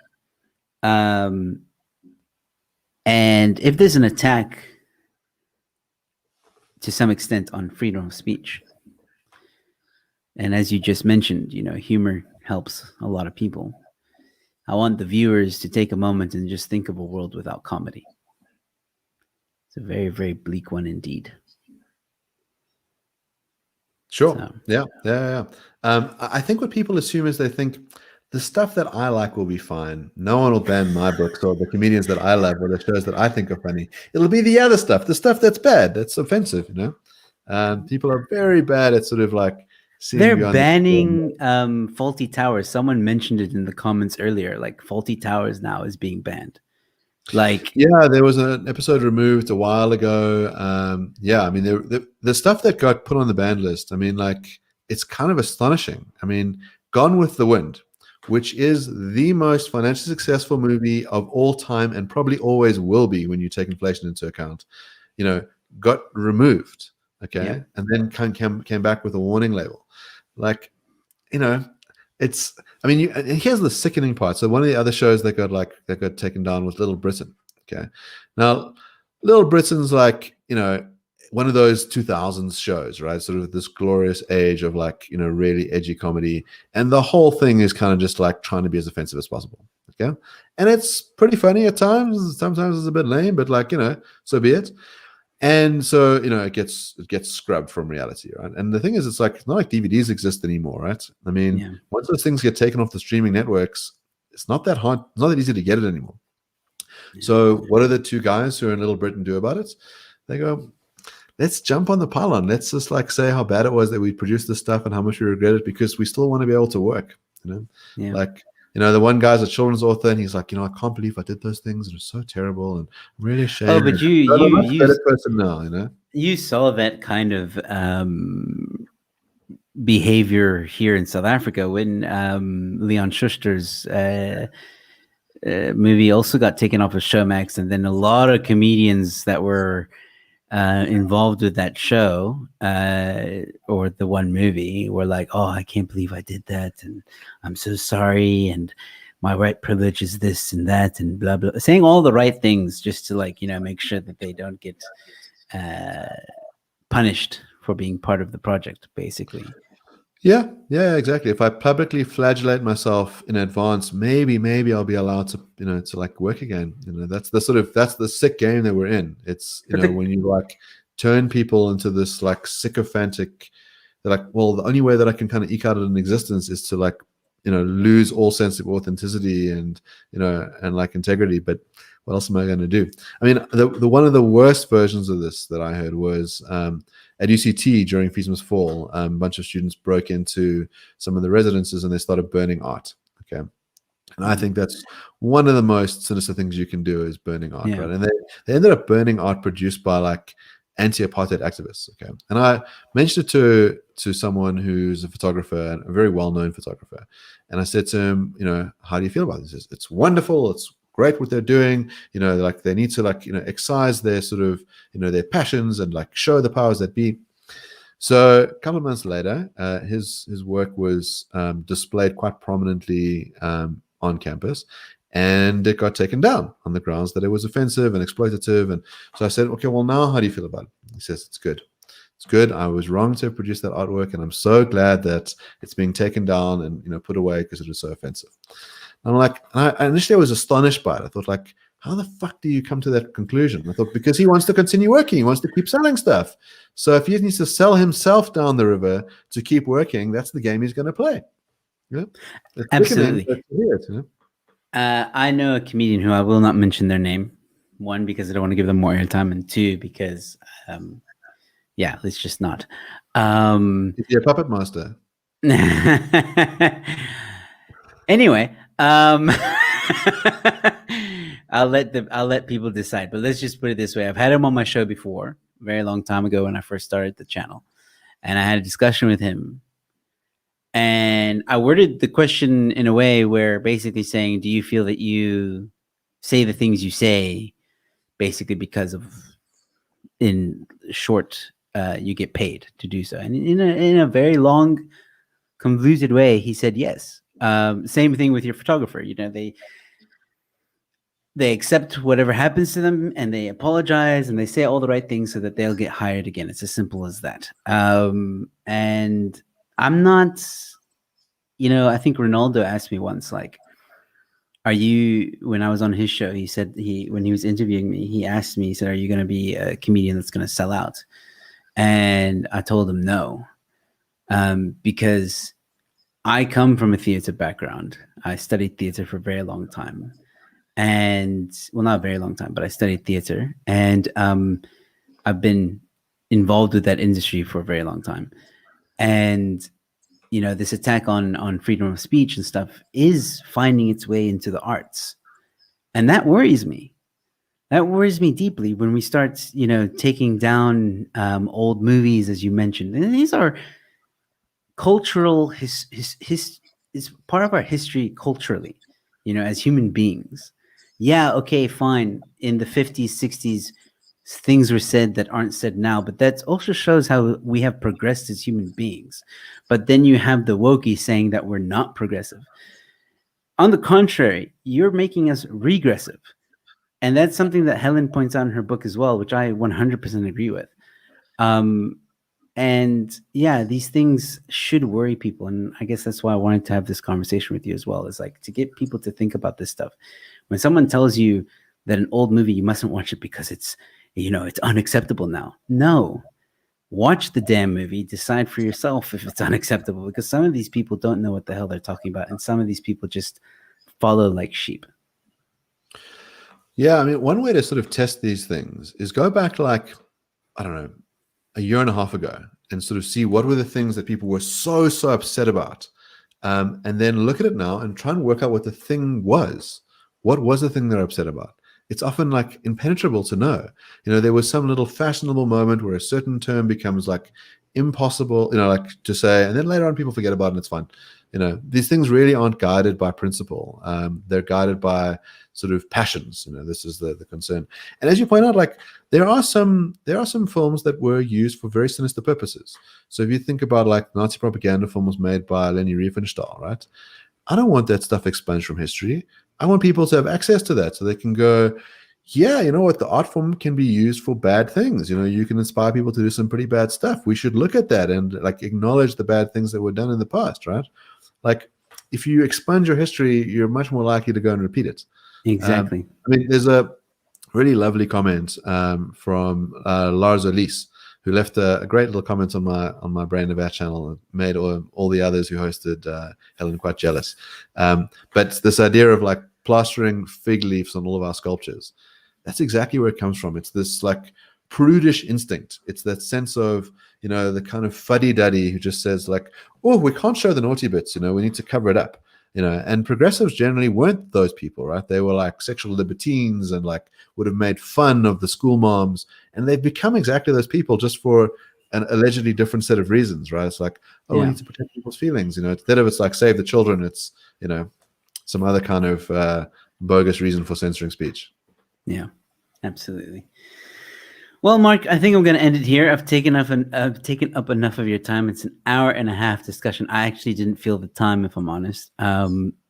And if there's an attack to some extent on freedom of speech, and as you just mentioned, humor helps a lot of people. I want the viewers to take a moment and just think of a world without comedy. It's a very, very bleak one indeed. Sure. So. Yeah. I think what people assume is they think the stuff that I like will be fine. No one will ban my books or the comedians that I love or the shows that I think are funny. It'll be the other stuff, the stuff that's bad, that's offensive, People are very bad at sort of like seeing. They're banning Faulty Towers. Someone mentioned it in the comments earlier. Like, Faulty Towers now is being banned. Like, yeah, there was an episode removed a while ago. I mean, the stuff that got put on the banned list, I mean, like, it's kind of astonishing. I mean, Gone with the Wind, which is the most financially successful movie of all time and probably always will be when you take inflation into account, got removed. Okay. Yeah. And then came back with a warning label. Like, it's, I mean, and here's the sickening part. So one of the other shows that got taken down was Little Britain. Okay. Now, Little Britain's like, one of those 2000s shows, right? Sort of this glorious age of like, really edgy comedy. And the whole thing is kind of just like trying to be as offensive as possible. Okay. And it's pretty funny at times. Sometimes it's a bit lame, but like, so be it. And so, it gets scrubbed from reality, right? And the thing is, it's not like DVDs exist anymore, right? I mean, once those things get taken off the streaming networks, it's not that hard, it's not that easy to get it anymore. So what do the two guys who are in Little Britain do about it? They go, let's jump on the pylon. Let's just like say how bad it was that we produced this stuff and how much we regret it, because we still want to be able to work, Like, the one guy's a children's author, and he's like, I can't believe I did those things. It was so terrible, and I'm really ashamed. Oh, but I'm a much better person now, You saw that kind of behavior here in South Africa when Leon Schuster's movie also got taken off of Showmax, and then a lot of comedians that were involved with that show or the one movie were like, oh, I can't believe I did that, and I'm so sorry, and my white privilege is this and that, and blah blah, saying all the right things just to like make sure that they don't get punished for being part of the project, basically. Yeah, exactly. If I publicly flagellate myself in advance, maybe I'll be allowed to, to like work again. That's the sick game that we're in. It's, when you like turn people into this like sycophantic, they're like, well, the only way that I can kind of eke out an existence is to like, lose all sense of authenticity and, and like integrity. But what else am I going to do? I mean, the one of the worst versions of this that I heard was, at UCT during Feast Must Fall, a bunch of students broke into some of the residences and they started burning art. Okay. And I think that's one of the most sinister things you can do is burning art, right? And they ended up burning art produced by like anti-apartheid activists. Okay. And I mentioned it to someone who's a photographer, a very well-known photographer. And I said to him, how do you feel about this? He says, it's wonderful. It's great what they're doing, like they need to like, excise their sort of, their passions and like show the powers that be. So a couple of months later, his work was displayed quite prominently on campus, and it got taken down on the grounds that it was offensive and exploitative. And so I said, okay, well, now how do you feel about it? He says, it's good. It's good. I was wrong to produce that artwork, and I'm so glad that it's being taken down and put away because it was so offensive. I'm like, I initially I was astonished by it. I thought, like, how the fuck do you come to that conclusion? I thought, because he wants to continue working. He wants to keep selling stuff. So if he needs to sell himself down the river to keep working, that's the game he's going to play. Yeah, it's Absolutely. I I know a comedian who I will not mention their name. One, because I don't want to give them more airtime, and two, because yeah, let's just not. Is he a puppet master? Anyway, I'll let people decide. But let's just put it this way: I've had him on my show before, a very long time ago when I first started the channel, and I had a discussion with him. And I worded the question in a way where basically saying, "Do you feel that you say the things you say basically because of, in short, you get paid to do so?" And in a very long, convoluted way, he said yes. Same thing with your photographer. You know, they accept whatever happens to them, and they apologize, and they say all the right things so that they'll get hired again. It's as simple as that. And I'm not, you know, I think Ronaldo asked me once, like, are you, when I was on his show, he said, when he was interviewing me, he asked me, he said, are you going to be a comedian that's going to sell out? And I told him no, because I come from a theater background. I studied theater for a very long time. And, well, not a very long time, but I studied theater. And I've been involved with that industry for a very long time. And, you know, this attack on freedom of speech and stuff is finding its way into the arts. And that worries me. That worries me deeply when we start, you know, taking down old movies, as you mentioned. And these are cultural, is part of our history culturally, you know, as human beings. Yeah, okay, fine. In the 50s, 60s, things were said that aren't said now, but that also shows how we have progressed as human beings. But then you have the wokies saying that we're not progressive. On the contrary, you're making us regressive. And that's something that Helen points out in her book as well, which I 100% agree with. And yeah, these things should worry people. And I guess that's why I wanted to have this conversation with you as well, is like to get people to think about this stuff. When someone tells you that an old movie, you mustn't watch it because it's, you know, it's unacceptable now. No, watch the damn movie, decide for yourself if it's unacceptable, because some of these people don't know what the hell they're talking about. And some of these people just follow like sheep. Yeah, I mean, one way to sort of test these things is go back, like, I don't know, a year and a half ago, and sort of see what were the things that people were so upset about, and then look at it now and try and work out what the thing was. What was the thing they're upset about? It's often like impenetrable to know. You know, there was some little fashionable moment where a certain term becomes like impossible, you know, like to say, and then later on people forget about it and it's fine. You know, these things really aren't guided by principle. They're guided by sort of passions. You know, this is the concern. And as you point out, like there are some films that were used for very sinister purposes. So if you think about like Nazi propaganda films made by Leni Riefenstahl, right? I don't want that stuff expunged from history. I want people to have access to that so they can go, yeah, you know what, the art form can be used for bad things. You know, you can inspire people to do some pretty bad stuff. We should look at that and like acknowledge the bad things that were done in the past, right? Like if you expunge your history, you're much more likely to go and repeat it. Exactly. I mean, there's a really lovely comment from Lars Elise, who left a great little comment on my Brain of Our channel and made all the others who hosted Helen quite jealous. But this idea of like plastering fig leaves on all of our sculptures, that's exactly where it comes from. It's this like prudish instinct. It's that sense of, you know, the kind of fuddy-duddy who just says like, oh, we can't show the naughty bits, you know, we need to cover it up. You know, and progressives generally weren't those people, right? They were like sexual libertines and like would have made fun of the school moms, and they've become exactly those people just for an allegedly different set of reasons, right? It's like, oh, we need to protect people's feelings, you know. Instead of it's like save the children, it's, you know, some other kind of bogus reason for censoring speech. Yeah, absolutely. Well, Mark, I think I'm going to end it here. I've taken up enough of your time. It's an hour and a half discussion. I actually didn't feel the time, if I'm honest.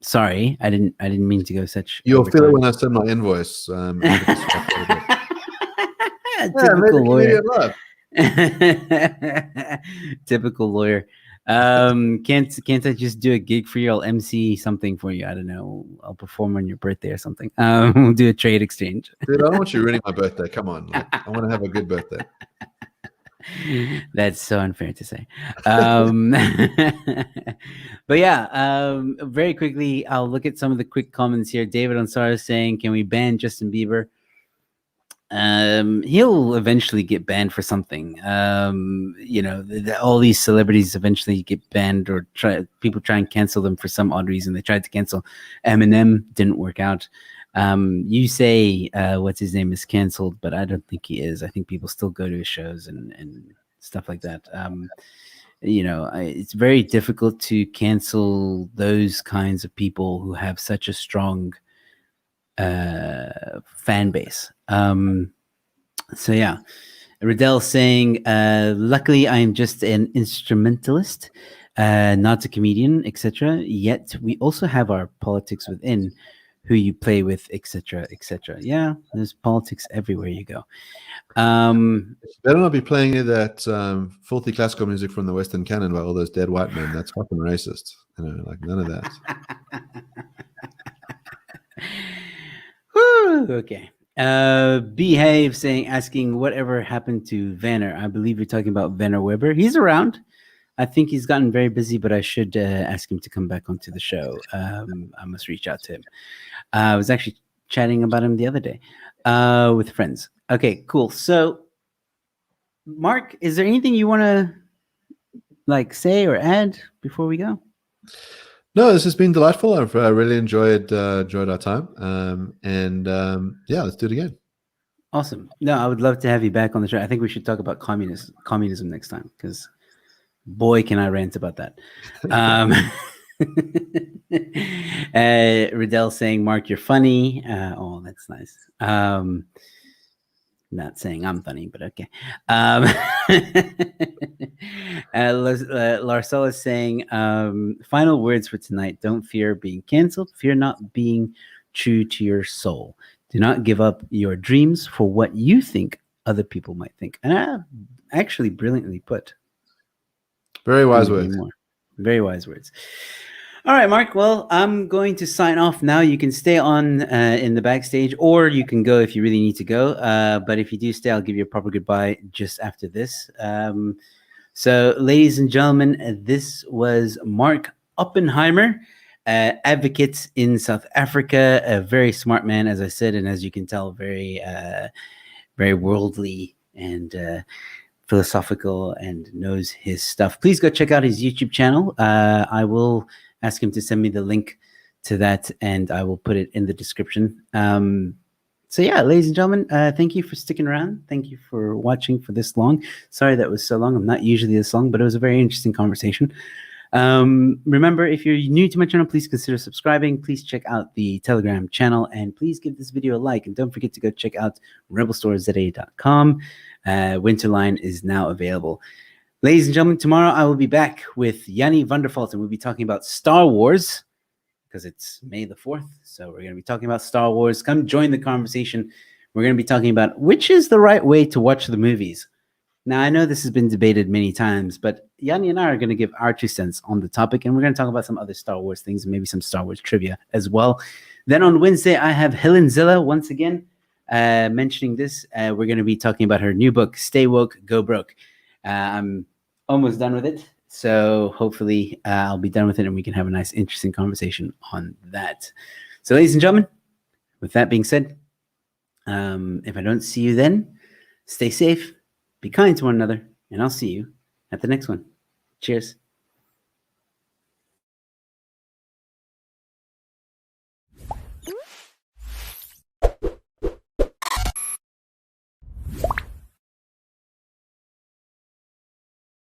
Sorry, I didn't mean to go such. You'll feel it when I send my invoice. Typical lawyer. Typical lawyer. Can't I just do a gig for you? I'll MC something for you. I don't know. I'll perform on your birthday or something. We'll do a trade exchange. Dude, I don't want you ruining my birthday. Come on, like I want to have a good birthday. That's so unfair to say. But yeah, very quickly, I'll look at some of the quick comments here. David Ansara is saying, "Can we ban Justin Bieber?" He'll eventually get banned for something. All these celebrities eventually get banned, or people try and cancel them for some odd reason. They tried to cancel Eminem, didn't work out. You say what's his name is canceled, but I don't think he is. I think people still go to his shows and stuff like that. It's very difficult to cancel those kinds of people who have such a strong fan base. So yeah, Riddell saying, luckily I'm just an instrumentalist, not a comedian, etc. Yet we also have our politics within, who you play with, etc., etc. Yeah, there's politics everywhere you go. Better not be playing any of that filthy classical music from the Western canon by all those dead white men. That's fucking racist. Like none of that. Woo, okay. Behave saying, asking whatever happened to Vanner. I believe you're talking about Vanner Weber. He's around. I think he's gotten very busy, but I should ask him to come back onto the show. I must reach out to him. I was actually chatting about him the other day with friends. Okay, cool. So, Mark, is there anything you want to say or add before we go? No, this has been delightful. I've really enjoyed our time. Yeah, let's do it again. Awesome. No, I would love to have you back on the show. I think we should talk about communism next time, because boy, can I rant about that. Riddell saying, Mark, you're funny. Oh, that's nice. Not saying I'm funny, but okay. Larcel is saying, final words for tonight. Don't fear being canceled. Fear not being true to your soul. Do not give up your dreams for what you think other people might think. And actually brilliantly put. Very wise words. Very wise words. All right, Mark. Well, I'm going to sign off now. You can stay on in the backstage, or you can go if you really need to go. But if you do stay, I'll give you a proper goodbye just after this. So, ladies and gentlemen, this was Mark Oppenheimer, advocate in South Africa, a very smart man, as I said, and as you can tell, very, very worldly and philosophical, and knows his stuff. Please go check out his YouTube channel. I will ask him to send me the link to that, and I will put it in the description. So yeah, ladies and gentlemen, thank you for sticking around. Thank you for watching for this long. Sorry that was so long. I'm not usually this long, but it was a very interesting conversation. Remember, if you're new to my channel, please consider subscribing. Please check out the Telegram channel, and please give this video a like. And don't forget to go check out rebelstoreZA.com. Winterline is now available. Ladies and gentlemen, tomorrow I will be back with Yanni Vanderfalt, and we'll be talking about Star Wars, because it's May the 4th. So we're going to be talking about Star Wars. Come join the conversation. We're going to be talking about which is the right way to watch the movies. Now, I know this has been debated many times, but Yanni and I are going to give our 2 cents on the topic, and we're going to talk about some other Star Wars things and maybe some Star Wars trivia as well. Then on Wednesday, I have Helen Zilla once again mentioning this. We're going to be talking about her new book, Stay Woke, Go Broke. I'm almost done with it, so hopefully I'll be done with it and we can have a nice, interesting conversation on that. So, ladies and gentlemen, with that being said, if I don't see you then, stay safe, be kind to one another, and I'll see you at the next one. Cheers.